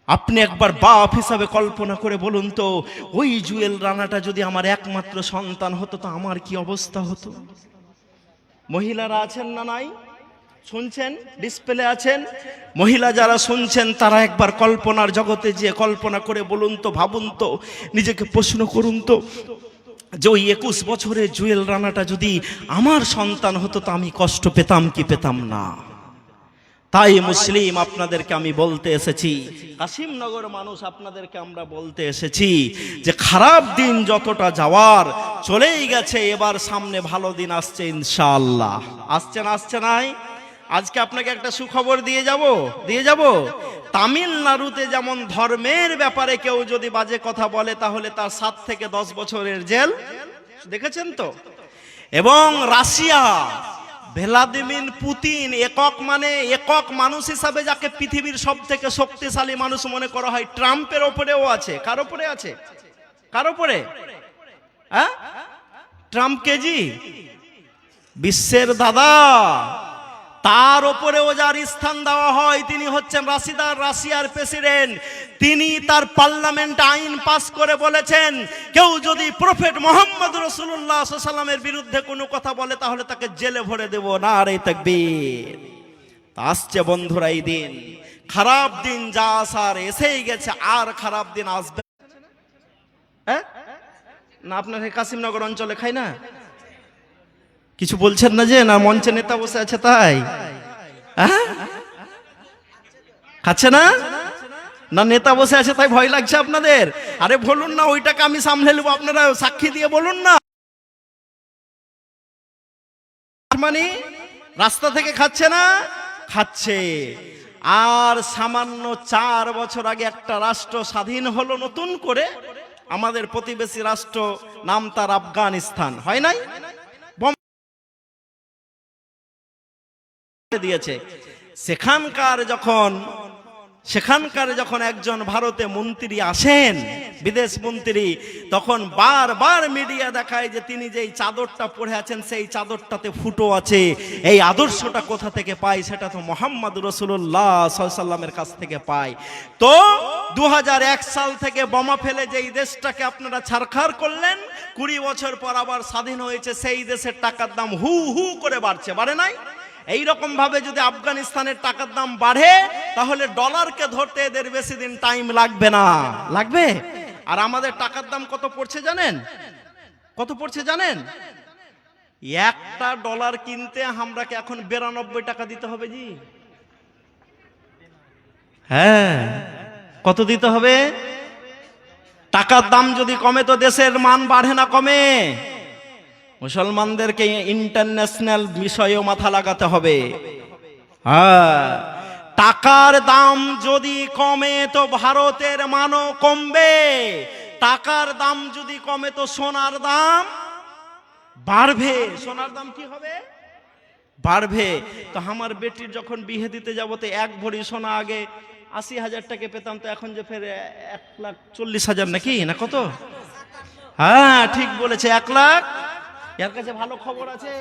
আপনি একবার বাপ হিসাবে কল্পনা করে বলুন তো, ওই জুয়েল রানাটা যদি আমার একমাত্র সন্তান হতো তো আমার কি অবস্থা হতো? মহিলারা আছেন না নাই? শুনছেন? ডিসপ্লে আছেন মহিলা যারা শুনছেন, তারা একবার কল্পনার জগতে যে কল্পনা করে বলুন তো, ভাবুন তো, নিজেকে প্রশ্ন করুন তো, যে ওই 21 বছরের জুয়েল রানাটা যদি আমার সন্তান হতো তো আমি কষ্ট পেতাম কি পেতাম না? তাই মুসলিম আপনাদেরকে আমি বলতে এসেছি, কাশিমনগর মানুষ আপনাদেরকে আমরা বলতে এসেছি যে খারাপ দিন যতটা যাওয়ার চলেই গেছে, এবার সামনে ভালো দিন আসছে ইনশাআল্লাহ। আসছে না? আসছে নাই? আজকে আপনাকে একটা সুখবর দিয়ে যাব। তামিলনাড়ুতে যেমন ধর্মের ব্যাপারে কেউ যদি বাজে কথা বলে তাহলে তার 7 থেকে 10 বছরের জেল, দেখেছেন তো? এবং রাশিয়া, ভ্লাদিমির পুতিন, একক মানুষ হিসাবে যাকে পৃথিবীর সব থেকে শক্তিশালী মানুষ মনে করা হয়, ট্রাম্পের ওপরেও আছে। কার ওপরে আছে? কার ওপরে? হ্যাঁ, ট্রাম্প কেজি বিশ্বের দাদা, তার ওপরেও যার স্থান দেওয়া হয় তিনি হচ্ছেন রাশিয়ার প্রেসিডেন্ট। তিনি তার পার্লামেন্টে আইন পাস করে বলেছেন, কেউ যদি প্রফেট মুহাম্মদ রাসূলুল্লাহ সাল্লাল্লাহু আলাইহি ওয়াসাল্লামের বিরুদ্ধে কোনো কথা বলে তাহলে তাকে জেলে ভরে দেব। নারে তাকবীর। আসছে বন্ধুরা এই দিন, খারাপ দিন যা আসার এসেই গেছে, আর খারাপ দিন আসবে হ্যাঁ না? আপনার কাশিমনগর অঞ্চলে খাই না? কিছু বলছেন না যে? না মঞ্চে নেতা বসে আছে তাই? খাচ্ছে না? না নেতা বসে আছে তাই ভয় লাগছে আপনাদের? আরে বলুন না, ওইটাকে আমি সামলে নেব, আপনারা সাক্ষী দিয়ে বলুন না। মানে রাস্তা থেকে খাচ্ছে না? খাচ্ছে। আর সামান্য 4 বছর আগে একটা রাষ্ট্র স্বাধীন হলো নতুন করে, আমাদের প্রতিবেশী রাষ্ট্র, নাম তার আফগানিস্তান, হয় নাই? দিয়েছে। সেখানকার যখন সেখানকার যখন একজন ভারতে মন্ত্রী আসেন, বিদেশ মন্ত্রী, তখন বারবার মিডিয়া দেখায় যে তিনি যেই চাদরটা পরে আছেন সেই চাদরটাতে ফুটো আছে। এই আদর্শটা কোথা থেকে পায়? সেটা তো মোহাম্মদ রাসূলুল্লাহ সাল্লাল্লাহু আলাইহি ওয়াসাল্লামের কাছ থেকে পায়। তো 2001 সাল থেকে বোমা ফেলে যেই দেশটাকে আপনারা ছারখাড় করলেন, 20 বছর পর আবার স্বাধীন হয়েছে, সেই দেশের টাকার দাম হু হু করে বাড়ছে, বাড়ে নাই? এই রকম ভাবে যদি আফগানিস্তানের টাকার দাম বাড়ে, তাহলে ডলারকে ধরতে এদের বেশি দিন টাইম লাগবে না। লাগবে? আর আমাদের টাকার দাম কত পড়ছে জানেন? কত পড়ছে জানেন? একটা ডলার কিনতে আমরাকে এখন 92 টাকা দিতে হবে জি। হ্যাঁ, কত দিতে হবে? টাকার দাম যদি কমে তো দেশের মান বাড়ে না কমে? মুসলমানদেরকে ইন্টারন্যাশনাল বিষয়েও মাথা লাগাতে হবে। হ্যাঁ, টাকার দাম যদি কমে তো ভারতের মানও কমবে। টাকার দাম যদি কমে তো সোনার দাম বাড়বে। সোনার দাম কি হবে? বাড়বে। তো আমার বেটির যখন বিয়ে দিতে যাবো তো 1 ভরি সোনা আগে 80,000 টাকা পেতাম, তো এখন যে ফের 1,40,000 নাকি না কত? হ্যাঁ ঠিক বলেছে, 1 লাখ। এর কাছে ভালো খবর আছে।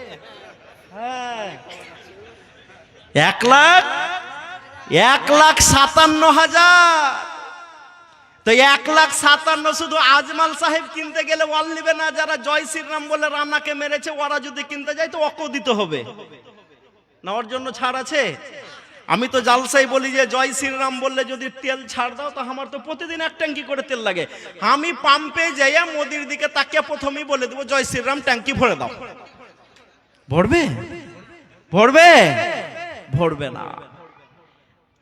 হ্যাঁ, 1,57,000। তো 1,57,000 শুধু আজমাল সাহেব কিনতে গেলে ওয়াল নিবে না। যারা জয় শ্রীরাম বলে রান্নাকে মেরেছে ওরা যদি কিনতে যায় তো ওকেও দিতে হবে না, ওর জন্য ছাড় আছে? আমি তো জালসাই বলি যে জয় শ্রীরাম বললে যদি তেল ছাড় দাও, তো আমার তো প্রতিদিন 1 ট্যাঙ্কি করে তেল লাগে। আমি পাম্পে যাইয়া মোদির দিকে তাকিয়ে প্রথমেই বলে দেবো জয় শ্রীরাম ট্যাঙ্কি ভরে দাও। ভরবে? ভরবে? ভরবে না।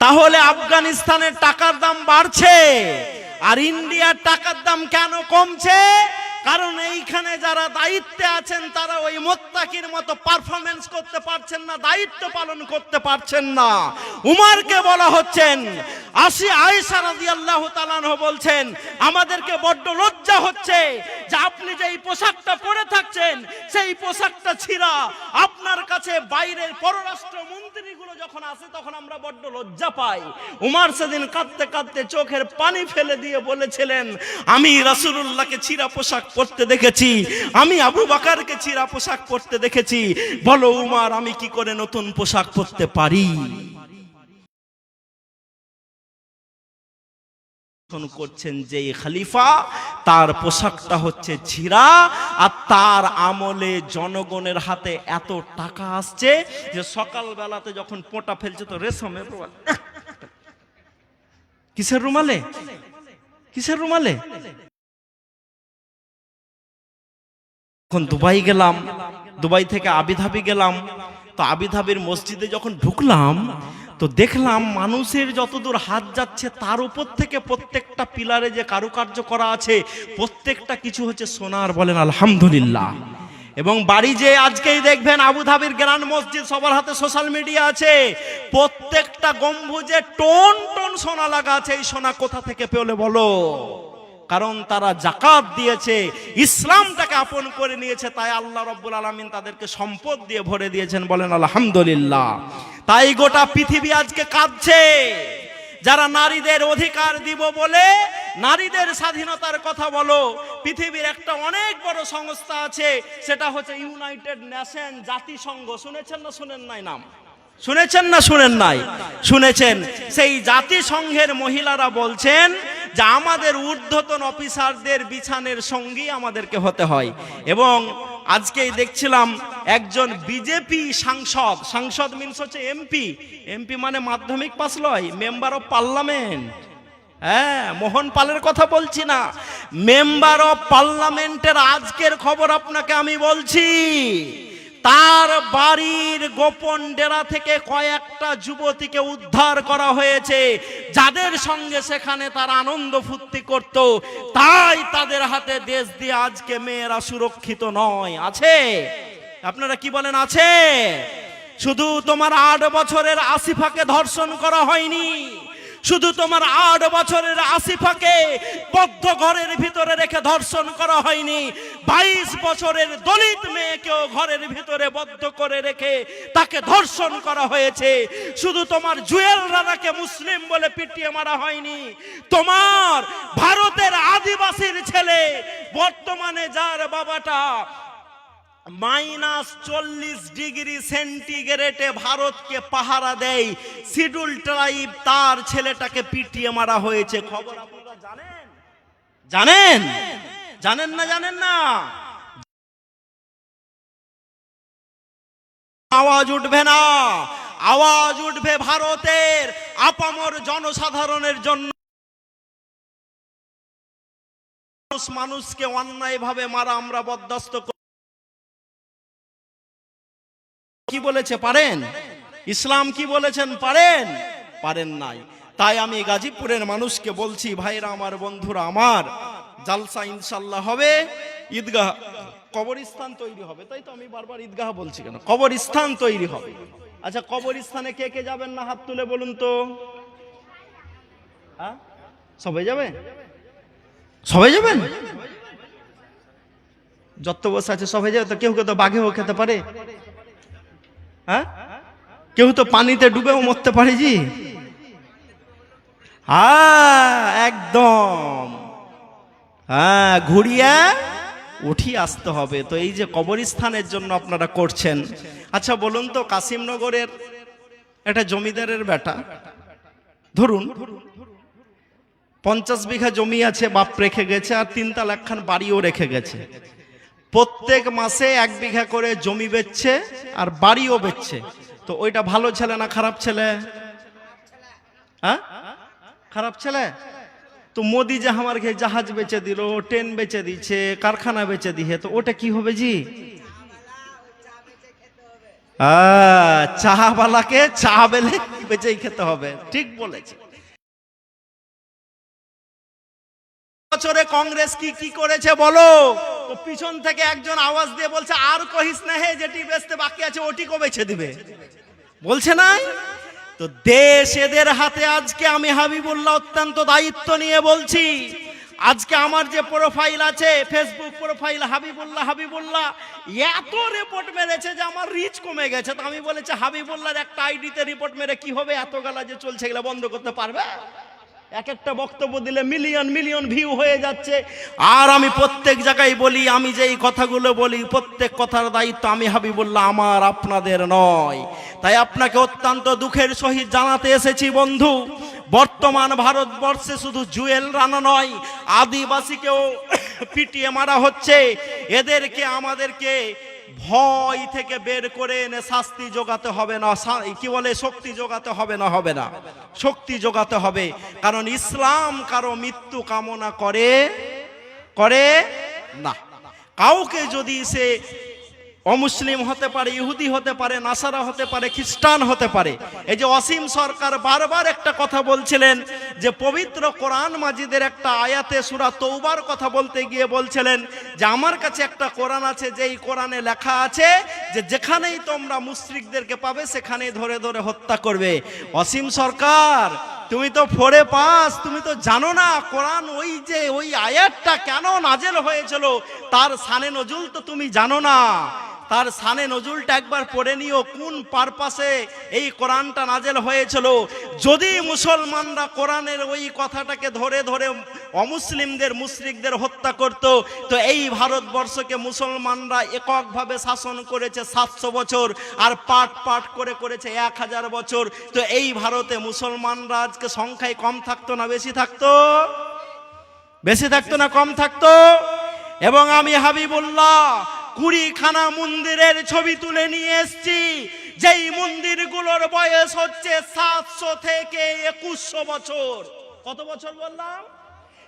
তাহলে আফগানিস্তানের টাকার দাম বাড়ছে আর ইন্ডিয়ার টাকার দাম কেন কমছে? কারণ এইখানে যারা দায়িত্বে আছেন তারা ওই মুত্তাকির মতো পারফরমেন্স করতে পারছেন না, দায়িত্ব পালন করতে পারছেন না। উমরকে বলা হচ্ছেন, আয়েশা রাদিয়াল্লাহু তাআলা আনহা বলছেন, আমাদেরকে বড্ড লজ্জা হচ্ছে যে আপনি যেই পোশাকটা পরে থাকছেন সেই পোশাকটা ছিঁড়া। আপনার কাছে বাইরের পররাষ্ট্র মন্ত্রীগুলো যখন আসে তখন আমরা বড্ড লজ্জা পাই। উমর সেদিন কাঁদতে কাঁদতে চোখের পানি ফেলে দিয়ে বলেছিলেন, আমি রাসূলুল্লাহকে ছিঁড়া পোশাক পরতে দেখেছি, আমি আবু বকরকে ছিঁড়া পোশাক পরতে দেখেছি। বলো উমর, আমি কি করে নতুন পোশাক পরতে পারি? করছেন যে খলিফা, তার পোশাকটা হচ্ছে ছিঁড়া, আর তার আমলে জনগণের হাতে এত টাকা আসছে যে সকাল বেলাতে যখন পোঁটা ফেলছে তো রেশমের রুমাল। কিসের রুমালে? কিসের রুমালে? এখন দুবাই গেলাম, দুবাই থেকে আবিধাবি গেলাম। তো আবিধাবির মসজিদে যখন ঢুকলাম তো দেখলাম মানুষের যতদূর হাত যাচ্ছে তার উপর থেকে প্রত্যেকটা পিলারে যে কারুকার্য করা আছে প্রত্যেকটা কিছু হচ্ছে সোনার। বলেন আলহামদুলিল্লাহ। এবং বাড়ি যে আজকেই দেখবেন আবুধাবির গ্র্যান্ড মসজিদ, সবার হাতে সোশ্যাল মিডিয়া আছে, প্রত্যেকটা গম্বুজে টন টন সোনা লাগা আছে। এই সোনা কোথা থেকে পেলে বলো? কারণ তারা যাকাত দিয়েছে, ইসলামটাকে আপন করে নিয়েছে, তাই আল্লাহ রাব্বুল আলামিন তাদেরকে সম্পদ দিয়ে ভরে দিয়েছেন। বলেন আলহামদুলিল্লাহ। তাই গোটা পৃথিবী আজকে কাঁদছে। যারা নারীদের অধিকার দিব বলে, নারীদের স্বাধীনতার কথা বলো, পৃথিবীর একটা অনেক বড় সংস্থা আছে, সেটা হচ্ছে ইউনাইটেড নেশন, জাতিসংঘ। শুনেছেন না শুনেন নাই নাম? শুনেছেন না শুনেন নাই? শুনেছেন। সেই জাতিসংঘের মহিলারা বলছেন যে আমাদের ঊর্ধ্বতন অফিসারদের বিছানের সঙ্গী আমাদেরকে হতে হয়। এবং আজকেই দেখছিলাম একজন বিজেপি সাংসদ, সাংসদ মিনস হচ্ছে এমপি, এমপি মানে মাধ্যমিক পাস লয়, মেম্বার অফ পার্লামেন্ট। হ্যাঁ, মোহন পালের কথা বলছি না, মেম্বার অফ পার্লামেন্টের আজকের খবর আপনাকে আমি বলছি। তার বাড়ির গোপন ডেরা থেকে কয়েকটা যুবতীকে উদ্ধার করা হয়েছে, যাদের সঙ্গে সেখানে তার আনন্দ ফুর্তি করত। তাই তাদের হাতে দেশ দিয়ে আজকে মেয়েরা সুরক্ষিত নয়। আছে? আপনারা কি বলেন আছে? শুধু তোমার 8 বছরের আসিফাকে ধর্ষণ করা হয়নি, শুধু তোমার 8 বছরের আসিফাকে বদ্ধ ঘরের ভিতরে রেখে ধর্ষণ করা হয়নি, 22 বছরের দলিত মেয়েকেও ঘরের ভিতরে বদ্ধ করে রেখে তাকে ধর্ষণ করা হয়েছে। শুধু তোমার জুয়েল রানাকে মুসলিম বলে পিটিয়ে মারা হয়নি, তোমার ভারতের আদিবাসীর ছেলে বর্তমানে যার বাবাটা -40 ডিগ্রি সেন্টিগ্রেডে ভারতকে পাহারা দেয়, শিডিউল ট্রাইব, তার ছেলেটাকে পিটিয়ে মারা হয়েছে। খবর আপনারা জানেন? জানেন? জানেন না? জানেন না? আওয়াজ উঠবে না, আওয়াজ উঠবে ভারতের আপামর জনসাধারণের জন্য। মানুষকে অন্যায়ভাবে মারা আমরা বরদাস্ত কি বলেছে পারেন? ইসলাম কি বলেছেন পারেন? পারেন নাই। তাই আমি গাজীপুরের মানুষকে বলছি, ভাইরা আমার, বন্ধুরা আমার, জালসা ইনশাল্লাহ হবে, ঈদগাহ কবরস্থান তৈরি হবে। তাই তো আমি বারবার ঈদগাহ বলছি কেন? কবরস্থান তৈরি হবে। আচ্ছা, কবরস্থানে কে কে যাবেন না হাত তুলে বলুন তো? হ্যাঁ, সবাই যাবে? সবাই যাবেন? যত বসে আছে সবাই যাবে তো? কেউ কেউ তো বাঘেও খেতে পারে, হ্যাঁ, কেউ তো পানিতে ডুবেও মরতে পারে জি। হ্যাঁ, একদম, হ্যাঁ, ঘুরিয়ে উঠি আসতে হবে। তো এই যে কবরস্থানের জন্য আপনারা করছেন, আচ্ছা বলুন তো, কাশিমনগরের একটা জমিদারের বেটা, ধরুন 50 বিঘা জমি আছে, বাপ রেখে গেছে, আর 3 তালা একখান বাড়িও রেখে গেছে। প্রত্যেক মাসে 1 বিঘা করে জমি বেচছে আর বাড়িও বেচছে। তো ওইটা ভালো ছেলে না খারাপ ছেলে? হ্যাঁ, খারাপ ছেলে। তো মোদি যে আমাকে জাহাজ বেচে দিল, ট্রেন বেচে দিচ্ছে, কারখানা বেচে দিয়ে, তো ওটা কি হবে জি? চাহাওয়ালাকে চা বেলে বেচেই খেতে হবে। ঠিক বলেছে। বছরে কংগ্রেস কি কি করেছে বলো? তো পিছন থেকে একজন আওয়াজ দিয়ে বলছে, আর কহিস না হে, যেটি বেচতে বাকি আছে ওটিকে বেচে দিবে, বলছে না? তো দেশ এদের হাতে। আজকে আমি হাবিবুল্লাহ অত্যন্ত দায়িত্ব নিয়ে বলছি, আজকে আমার যে প্রোফাইল আছে, ফেসবুক প্রোফাইল হাবিবুল্লাহ হাবিবুল্লাহ, এত রিপোর্ট মেরেছে যে আমার রিচ কমে গেছে। তো আমি বলেছি, হাবিবুল্লাহর একটা আইডিতে রিপোর্ট মেরে কি হবে? এত গালা যে চলছে, এগুলো বন্ধ করতে পারবে? এক একটা বক্তব্য দিলে মিলিয়ন মিলিয়ন ভিউ হয়ে যাচ্ছে। আর আমি প্রত্যেক জায়গায় বলি, আমি যেই কথাগুলো বলি, প্রত্যেক কথার দায়িত্ব আমি হাবিবুল্লাহ, আমার, আপনাদের নয়। তাই আপনাকে অত্যন্ত দুঃখের সহিত জানাতে এসেছি বন্ধু, বর্তমান ভারতবর্ষে শুধু জুয়েল রানা নয়, আদিবাসীকেও পিটিয়ে মারা হচ্ছে। এদেরকে আমাদেরকে ভয় থেকে বের করে এনে শাস্তি যোগাতে হবে না, কি বলে, শক্তি যোগাতে হবে না, হবে না, শক্তি যোগাতে হবে। কারণ ইসলাম কারো মৃত্যু কামনা করে না। কাউকে যদি সে অমুসলিম হতে পারে, ইহুদি হতে পারে, নাসারা হতে পারে, খ্রিস্টান হতে পারে। এই যে অসীম সরকার বারবার একটা কথা বলছিলেন, যে পবিত্র কোরআন মাজিদের একটা আয়াতে সূরা তওবার কথা বলতে গিয়ে বলছিলেন যে আমার কাছে একটা কোরআন আছে, যেই কোরআনে লেখা আছে যে যেখানেই তোমরা মুশরিকদেরকে পাবে সেখানেই ধরে ধরে হত্যা করবে। অসীম সরকার, তুমি তো 4 পাস, তুমি তো জানো না কোরআন ওই যে ওই আয়াতটা কেন নাজেল হয়েছিল, তার শানে নজুল তো তুমি জানো না। তার শানে নজুলটা একবার পড়ে নিও, কোন পারপাসে এই কোরআনটা নাজেল হয়েছিল। যদি মুসলমানরা কোরআনের ওই কথাটাকে ধরে ধরে অমুসলিমদের, মুশরিকদের হত্যা করত, তো এই ভারতবর্ষকে মুসলমানরা এককভাবে শাসন করেছে 700 বছর, আর পাট পাট করে করেছে 1000 বছর। তো এই ভারতে মুসলমানরা আজকে সংখ্যায় কম থাকতো না বেশি থাকতো? বেশি থাকতো না কম থাকতো? এবং আমি হাবিবুল্লাহ 20খানা মন্দিরের ছবি তুলে নিয়ে এসেছি, যেই মন্দিরগুলোর বয়স হচ্ছে 700 থেকে 2100 বছর। কত বছর বললাম?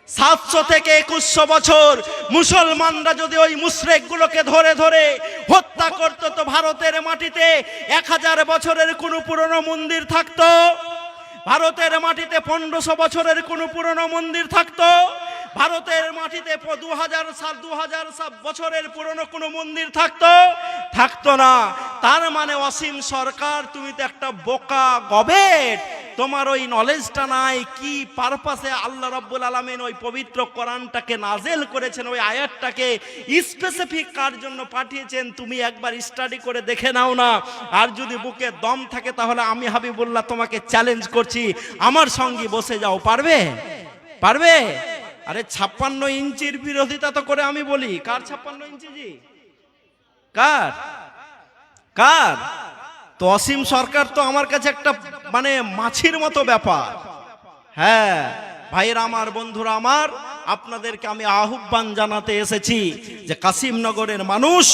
700 থেকে 2100 বছর। মুসলমানরা যদি ওই মুশরিকগুলোকে ধরে ধরে হত্যা করত, তো ভারতের মাটিতে 1000 বছরের কোনো পুরনো মন্দির থাকতো? ভারতের মাটিতে 1500 বছরের কোনো পুরনো মন্দির থাকতো? ভারতের মাটিতে 2000 বছরের পুরনো কোনো মন্দির থাকতো না। তার মানে অসীম সরকার, তুমি তো একটা বোকা গবেট। তোমার ওই নলেজটা নাই কি পারপাসে আল্লাহ রাব্বুল আলামিন ওই পবিত্র কোরআনটাকে নাজেল করেছেন, ওই আয়াতটাকে স্পেসিফিক কার জন্য পাঠিয়েছেন তুমি একবার স্টাডি করে দেখে নাও না। আর যদি বুকে দম থাকে তাহলে আমি হাবিবুল্লাহ তোমাকে চ্যালেঞ্জ করছি, আমার সঙ্গে বসে যাও। পারবে? পারবে? আরে 56 ইঞ্চির বিরোধিতা তো করে আমি বলি, কার 56 ইঞ্চি জি? কার? কার? তো অসীম সরকার তো আমার কাছে একটা মানে মাছির মতো ব্যাপার। হ্যাঁ ভাইরা আমার, বন্ধুরা আমার, আপনাদেরকে আমি আহ্বান জানাতে এসেছি যে কাসিমনগরের মানুষ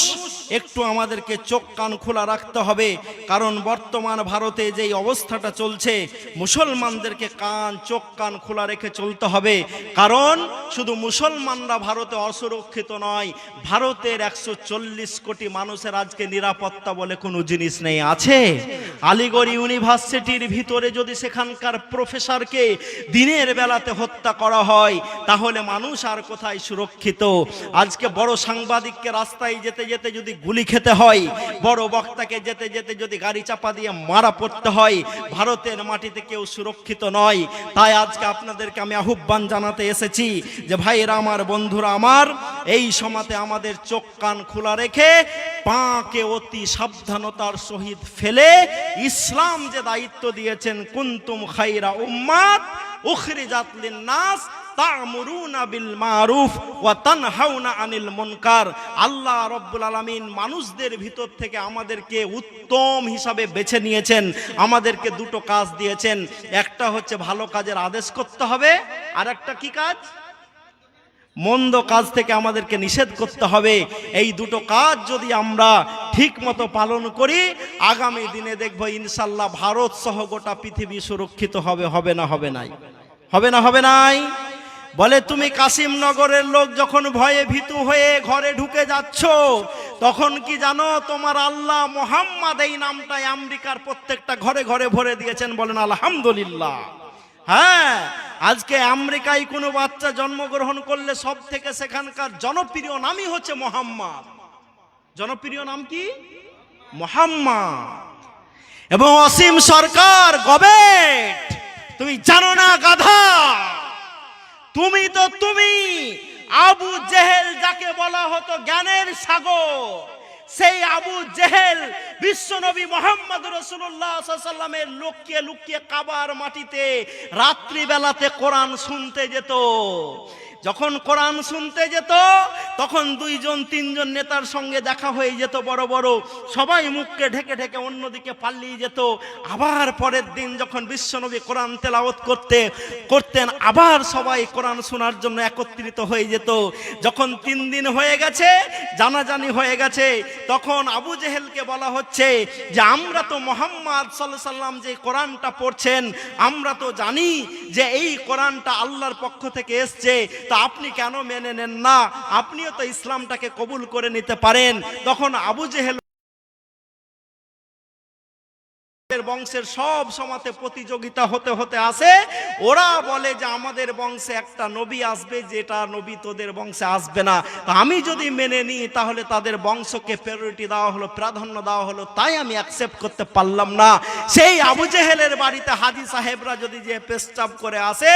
একটু আমাদেরকে চোখ কান খোলা রাখতে হবে। কারণ বর্তমান ভারতে যেই অবস্থাটা চলছে, মুসলমানদেরকে চোখ কান খোলা রেখে চলতে হবে। কারণ শুধু মুসলমানরা ভারতে অসুরক্ষিত নয়, ভারতের 140 কোটি মানুষের আজকে নিরাপত্তা বলে কোনো জিনিস নেই। আছে? আলিগড় ইউনিভার্সিটির ভিতরে যদি সেখানকার প্রফেসরকে দিনের বেলাতে হত্যা করা হয় তাহলে মানুষ আর কোথায় সুরক্ষিত? আজকে বড় সাংবাদিককে রাস্তায় যেতে যেতে যদি গুলি খেতে হয়, বড় বক্তাকে যেতে যেতে যদি গাড়ি চাপা দিয়ে মারা পড়তে হয়, ভারতের মাটিতে কেউ সুরক্ষিত নয়। তাই আজকে আপনাদেরকে আমি আহ্বান জানাতে এসেছি যে ভাইরা আমার, বন্ধুরা আমার, এই সময়তে আমাদের চোখ কান খোলা রেখে পাকে অতি সাবধানতার সহিত ফেলে ইসলাম যে দায়িত্ব দিয়েছেন, কুনতুম খায়রা উম্মাত উখরিজাত লিন-নাস তা'মুরুনা বিল মারুফ ওয়া তানহাউনা আনিল মুনকার। আল্লাহ রাব্বুল আলামিন মানুষদের ভিতর থেকে আমাদেরকে উত্তম হিসাবে বেছে নিয়েছেন, আমাদেরকে দুটো কাজ দিয়েছেন। একটা হচ্ছে ভালো কাজের আদেশ করতে হবে, আর একটা কি কাজ? মন্দ কাজ থেকে আমাদেরকে নিষেধ করতে হবে। এই দুটো কাজ যদি আমরা ঠিক মতো পালন করি, আগামী দিনে দেখব ইনশাআল্লাহ ভারত সহ গোটা পৃথিবী সুরক্ষিত হবে। হবে না? হবে নাই? হবে না? হবে নাই? বলে তুমি কাসিমনগরের লোক যখন ভয়ে ভীতু হয়ে ঘরে ঢুকে যাচ্ছ, তখন কি জানো তোমার আল্লাহ মুহাম্মদ এই নামটাই আমেরিকার প্রত্যেকটা ঘরে ঘরে ভরে দিয়েছেন? বলেন আলহামদুলিল্লাহ। হ্যাঁ, আজকে আমেরিকায় কোনো বাচ্চা জন্মগ্রহণ করলে সব থেকে সেখানকার জনপ্রিয় নামই হচ্ছে মুহাম্মদ। জনপ্রিয় নাম কি? মুহাম্মদ। এবং অসীম সরকার গবেট, তুমি জানো না গাধা, তুমি তো তুমি আবু জেহেল যাকে বলা হতো জ্ঞানের সাগর, সেই আবু জেহেল বিশ্বনবী মুহাম্মদ রাসূলুল্লাহ সাল্লাল্লাহু আলাইহি ওয়াসাল্লামের লুকিয়ে লুকিয়ে কাবার মাটিতে রাত্রি বেলাতে কোরআন শুনতে যেত। যখন কোরআন শুনতে যেত তখন 2-3 নেতার সঙ্গে দেখা হয়ে যেত, বড় বড়, সবাই মুখকে ঢেকে ঢেকে অন্যদিকে পালিয়ে যেত। আবার পরের দিন যখন বিশ্বনবী কোরআন তেলাওয়াত করতেন, আবার সবাই কোরআন শোনার জন্য একত্রিত হয়ে যেত। যখন 3 দিন হয়ে গেছে, জানাজানি হয়ে গেছে, তখন আবু জেহেলকে বলা হচ্ছে যে আমরা তো মুহাম্মদ সাল্লাল্লাহু আলাইহি ওয়াসাল্লাম যে কোরআনটা পড়ছেন, আমরা তো জানি যে এই কোরআনটা আল্লাহর পক্ষ থেকে এসছে, তা আপনি কেন মেনে নেন না? আপনিও তো ইসলামটাকে কবুল করে নিতে পারেন। তখন আবু জেহেল বংশের সব সমাতে প্রতিযোগিতা হতে হতে আসে, ওরা বলে যে আমাদের বংশে একটা নবী আসবে, যেটা নবী তোদের বংশে আসবে না। তো আমি যদি মেনে নিই তাহলে তাদের বংশকে প্রায়োরিটি দেওয়া হলো, প্রাধান্য দেওয়া হলো, তাই আমি অ্যাকসেপ্ট করতে পারলাম না। সেই আবু জেহেলের বাড়িতে হাজী সাহেবরা যদি যে পেশচাপ করে আসে,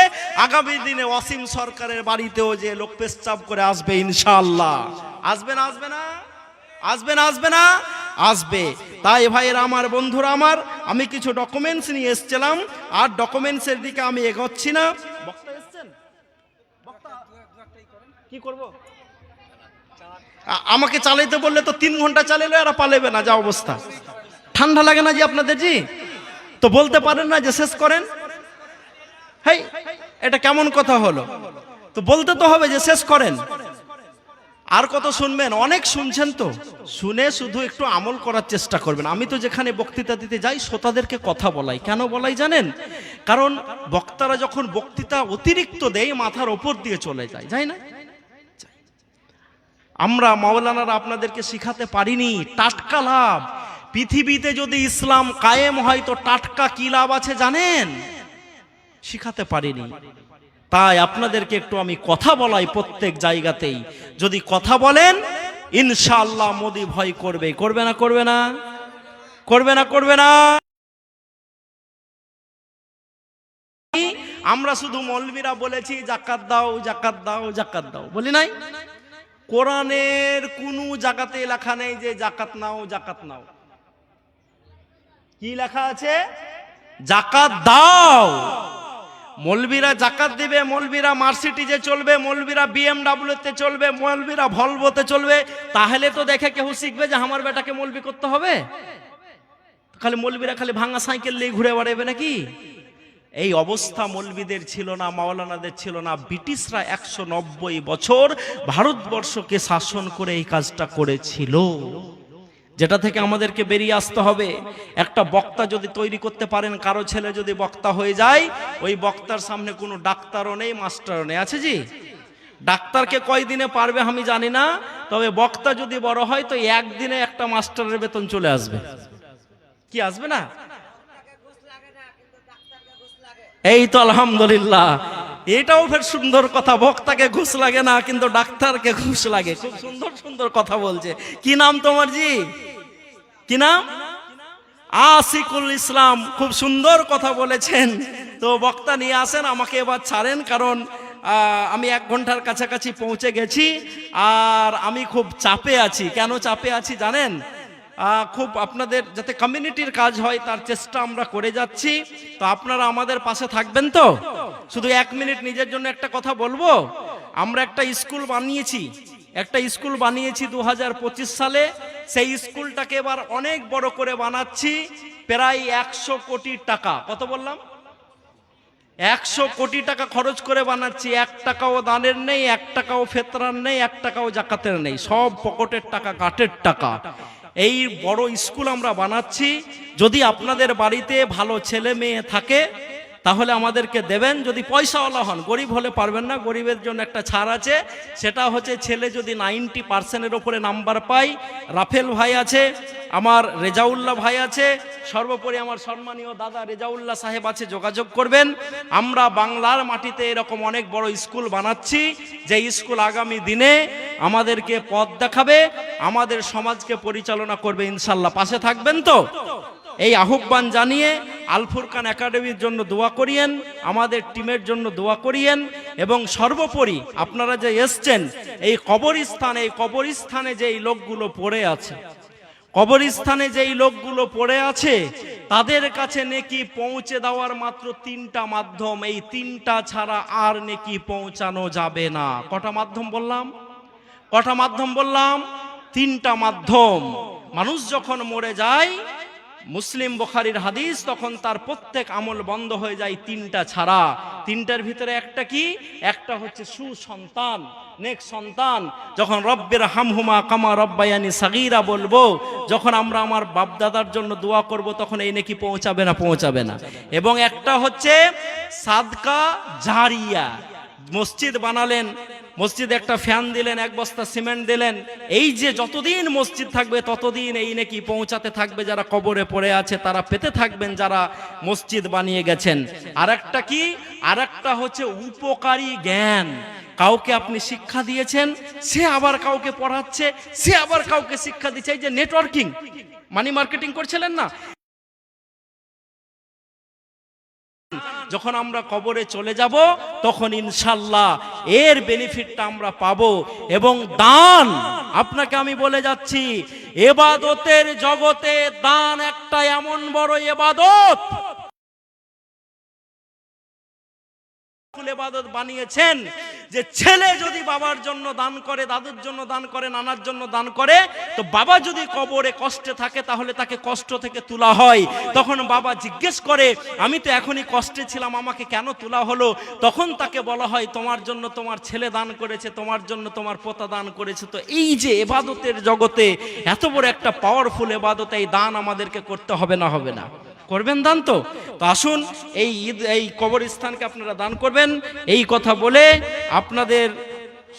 আগামী দিনে অসীম সরকারের বাড়িতেও যে লোক পেশচাপ করে আসবে ইনশাআল্লাহ। আসবে না? আসবে না? আসবে না? আসবে না? আসবে। তাই ভাইয়েরা আমার, বন্ধুরা আমার, আমি কিছু ডকুমেন্টস নিয়ে এসেছিলাম, আর ডকুমেন্টসের দিকে আমি এগোচ্ছি না। বক্তা এসেছেন? বক্তা কি করব? আমাকে চালাইতে বললে তো 3 ঘন্টা চালাইলে এরা পালাবে না, যা অবস্থা। ঠান্ডা লাগে না জি আপনাদের জি? তো বলতে পারেন না যে শেষ করেন? হেই, এটা কেমন কথা হলো? তো বলতে তো হবে যে শেষ করেন। আর কত শুনবেন? অনেক শুনছেন, তো শুনে শুধু একটু আমল করার চেষ্টা করবেন। আমি তো যেখানে বক্তৃতা দিতে যাই শ্রোতাদেরকে কথা বলাই। কেন বলাই জানেন? কারণ বক্তারা যখন বক্তৃতা অতিরিক্ত দেয় মাথার ওপর দিয়ে চলে যায়, যায় না? আমরা মাওলানারা আপনাদেরকে শিখাতে পারিনি টাটকা লাভ। পৃথিবীতে যদি ইসলাম কায়েম হয় তো টাটকা কি লাভ আছে জানেন? শিখাতে পারিনি। তাই আপনাদেরকে একটু আমি কথা বলাই প্রত্যেক জায়গাতেই। যদি কথা বলেন ইনশাআল্লাহ মোদি ভয় করবে। করবে না? করবে না? করবে না? করবে না? আমরা শুধু মৌলবীরা বলেছি জাকাত দাও, জাকাত দাও, জাকাত দাও, বলি নাই? কোরআনের কোনো জায়গাতে লেখা নেই যে জাকাত নাও, জাকাত নাও। কি লেখা আছে? জাকাত দাও। মৌলবীরা জাকাত দিবে, মৌলবীরা মার্সিডিজে চলবে, মৌলবীরা বিএমডব্লিউতে চলবে, মৌলবীরা ভলভোতে চলবে, তাহলে তো দেখে কেউ শিখবে যে আমার বেটাকে মৌলবি করতে হবে। খালি মৌলবীরা খালি ভাঙা সাইকেল নিয়ে ঘুরে বেড়াবে নাকি? এই অবস্থা মৌলবীদের ছিল না, মাওলানাদের ছিল না। ব্রিটিশরা 190 বছর ভারতবর্ষকে শাসন করে এই কাজটা করেছিল, যেটা থেকে আমাদেরকে বেরিয়ে আসতে হবে। একটা বক্তা যদি তৈরি করতে পারেন, কারো ছেলে যদি বক্তা হয়ে যায়, ওই বক্তার সামনে কোনো ডাক্তারও নেই, মাস্টারও নেই। আছে জি? ডাক্তারকে কয়দিনে পারবে আমি জানি না, তবে বক্তা যদি বড় হয় তো একদিনে একটা মাস্টারের বেতন চলে আসবে। কি আসবে না? এই তো আলহামদুলিল্লাহ, এটাও ফের সুন্দর কথা। বক্তাকে ঘুষ লাগে না কিন্তু ডাক্তারকে ঘুষ লাগে। খুব সুন্দর সুন্দর কথা বলছে। কি নাম তোমার জি? কি নাম? আশিকুল ইসলাম। খুব সুন্দর কথা বলেছেন। তো বক্তা নিয়ে আসেন, আমাকে এবার ছাড়েন, কারণ আমি 1 ঘন্টার কাছাকাছি পৌঁছে গেছি আর আমি খুব চাপে আছি। কেন চাপে আছি জানেন? খুব আপনাদের যাতে কমিউনিটির কাজ হয় তার চেষ্টা আমরা করে যাচ্ছি। তো আপনারা আমাদের পাশে থাকবেন তো? শুধু 1 মিনিট নিজের জন্য একটা কথা বলবো। আমরা একটা স্কুল বানিয়েছি 2025 সালে। সেই স্কুলটাকে এবার অনেক বড় করে বানাচ্ছি, প্রায় 100 কোটি টাকা। কত বললাম? 100 কোটি টাকা খরচ করে বানাচ্ছি। 1 টাকাও দানের নেই, 1 টাকাও ফেতরার নেই, 1 টাকাও জাকাতের নেই, সব পকেটের টাকা, গাটের টাকা। এই বড় স্কুল আমরা বানাচ্ছি। যদি আপনাদের বাড়িতে ভালো ছেলে মেয়ে থাকে তাহলে আমাদেরকে দেবেন। যদি পয়সাওয়ালা হন, গরিব হলে পারবেন না, গরিবের জন্য একটা ছাড় আছে। সেটা হচ্ছে ছেলে যদি 90%-এর ওপরে নাম্বার পায়, রাফেল ভাই আছে, আমার রেজাউল্লাহ ভাই আছে, সর্বোপরি আমার সম্মানীয় দাদা রেজাউল্লাহ সাহেব আছে, যোগাযোগ করবেন। আমরা বাংলার মাটিতে এরকম অনেক বড় স্কুল বানাচ্ছি, যে স্কুল আগামী দিনে আমাদেরকে পথ দেখাবে, আমাদের সমাজকে পরিচালনা করবে। ইনশাল্লাহ পাশে থাকবেন তো? এই আহ্বান জানিয়ে আল ফুরকান একাডেমির জন্য দোয়া করিয়েন, আমাদের টিমের জন্য দোয়া করিয়েন, এবং সর্বোপরি আপনারা যে এসছেন এই কবরস্থানে যেই লোকগুলো পড়ে আছে তাদের কাছে নেকি পৌঁছে দেওয়ার মাত্র 3টা মাধ্যম। এই 3টা ছাড়া আর নেকি পৌঁছানো যাবে না। কটা মাধ্যম বললাম? 3টা মাধ্যম। মানুষ যখন মরে যায়, মুসলিম বুখারীর হাদিস, তখন তার প্রত্যেক আমল বন্ধ হয়ে যায় 3টা ছাড়া। 3টার ভিতরে একটা কি? একটা হচ্ছে সুসন্তান, নেক সন্তান। যখন রব্বির হামহুমা কামা রব্বায়ানি সাগীরা বলবো, যখন আমরা আমার বাপ দাদার জন্য দোয়া করব, তখন এই নেকি পৌঁছাবে না। এবং একটা হচ্ছে সাদকা জারিয়া। মসজিদ বানালেন, মসজিদে একটা ফ্যান দিলেন, 1 বস্তা সিমেন্ট দিলেন, এই যে যতদিন মসজিদ থাকবে ততদিন এই নেকি পৌঁছাতে থাকবে। যারা কবরে পড়ে আছে তারা পেতে থাকবেন, যারা মসজিদ বানিয়ে গেছেন। আরেকটা কি? আরেকটা হচ্ছে উপকারী জ্ঞান। কাউকে আপনি শিক্ষা দিয়েছেন, সে আবার কাউকে পড়াচ্ছে, সে আবার কাউকে শিক্ষা দিচ্ছে। এই যে নেটওয়ার্কিং, মানি মার্কেটিং করছিলেন না, যখন আমরা কবরে চলে যাব তখন ইনশাল্লাহ এর বেনিফিটটা আমরা পাবো। এবং দান, আপনাকে আমি বলে যাচ্ছি, ইবাদতের জগতে দান একটা এমন বড় ইবাদত, ইবাদত বানিয়েছেন যে ছেলে যদি বাবার জন্য দান করে, দাদুর জন্য দান করে, নানার জন্য দান করে, তো বাবা যদি কবরে কষ্টে থাকে তাহলে তাকে কষ্ট থেকে তোলা হয়। তখন বাবা জিজ্ঞেস করে, আমি তো এখনই কষ্টে ছিলাম, আমাকে কেন তোলা হলো? তখন তাকে বলা হয়, তোমার জন্য তোমার ছেলে দান করেছে, তোমার জন্য তোমার পোতা দান করেছে। তো এই যে ইবাদতের জগতে এত বড় একটা পাওয়ারফুল ইবাদত, এই দান আমাদেরকে করতে হবে না? হবে না? করবেন দান তো? তো আসুন এই কবরস্থানকে আপনারা দান করবেন। এই কথা বলে আপনাদের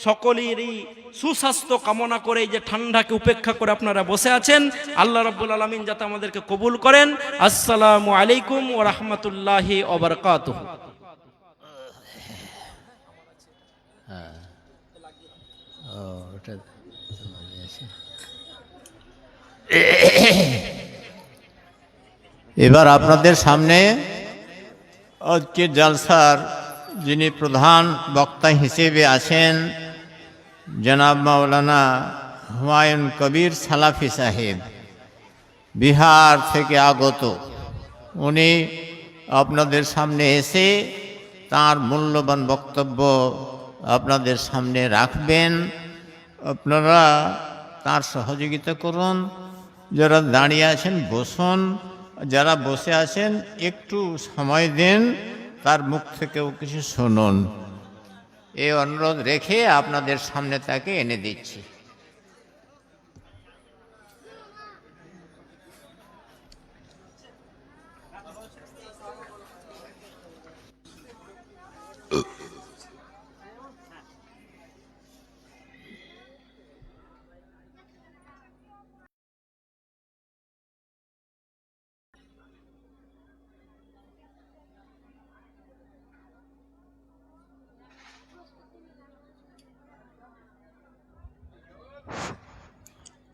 সকলেরই সুস্বাস্থ্য কামনা করে, এই যে ঠান্ডাকে উপেক্ষা করে আপনারা বসে আছেন, আল্লাহ রাব্বুল আলামিন যাতে আমাদেরকে কবুল করেন। আসসালামু আলাইকুম ওয়া রাহমাতুল্লাহি ওয়া বারাকাতুহু। এবার আপনাদের সামনে আজকের জালসার যিনি প্রধান বক্তা হিসেবে আছেন জনাব মাওলানা হুমায়ুন কবির সালাফি সাহেব, বিহার থেকে আগত। উনি আপনাদের সামনে এসে তার মূল্যবান বক্তব্য আপনাদের সামনে রাখবেন। আপনারা তার সহযোগিতা করুন। যারা দাঁড়িয়ে আছেন বসুন, যারা বসে আছেন একটু সময় দিন, তার মুখ থেকেও কিছু শুনুন। এই অনুরোধ রেখে আপনাদের সামনে তাকে এনে দিচ্ছি।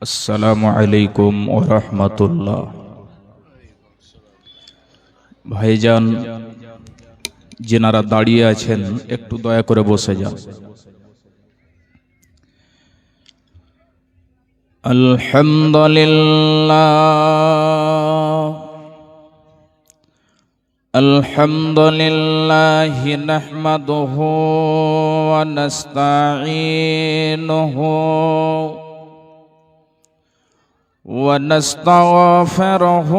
আসসালামু আলাইকুম ওয়া রাহমাতুল্লাহ। ভাইজান যিনারা দাঁড়িয়ে আছেন একটু দয়া করে বসে যান। আলহামদুলিল্লাহি নাহমাদুহু ওয়া নাস্তাঈনুহু ونستغفره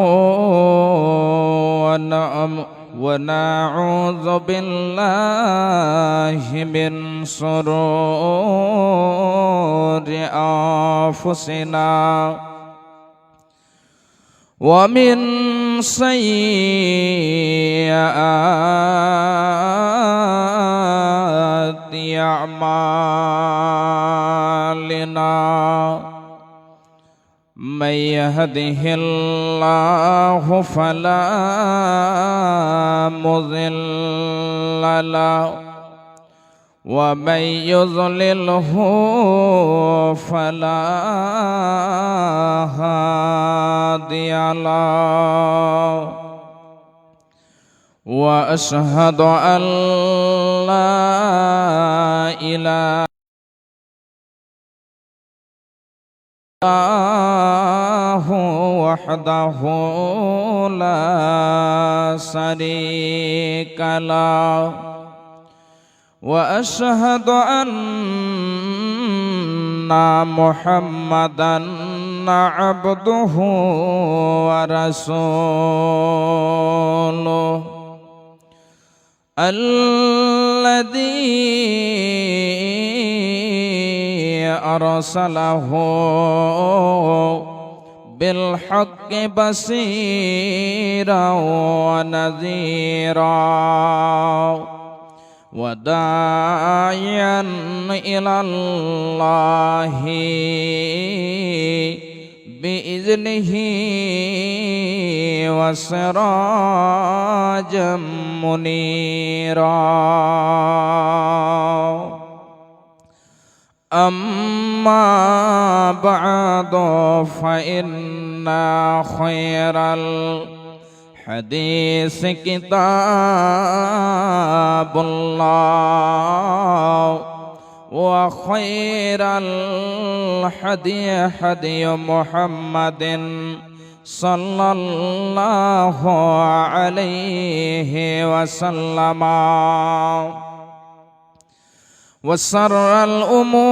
ونعوذ بالله من شرور أنفسنا ومن سيئات أعمالنا من يهده الله فلا مضل له ومن يضلله فلا هادي له وأشهد أن لا إله وحده لا شريك له وأشهد أن محمدا عبده ورسوله الذي أرسله بالحق بصيرا ونذيرا وداعيا إلى الله بإذنه وسراجا منيرا. أما بعد فإن خير الحديث كتاب الله وخير الهدي هدي محمد صلى الله عليه وسلم وشر الأمور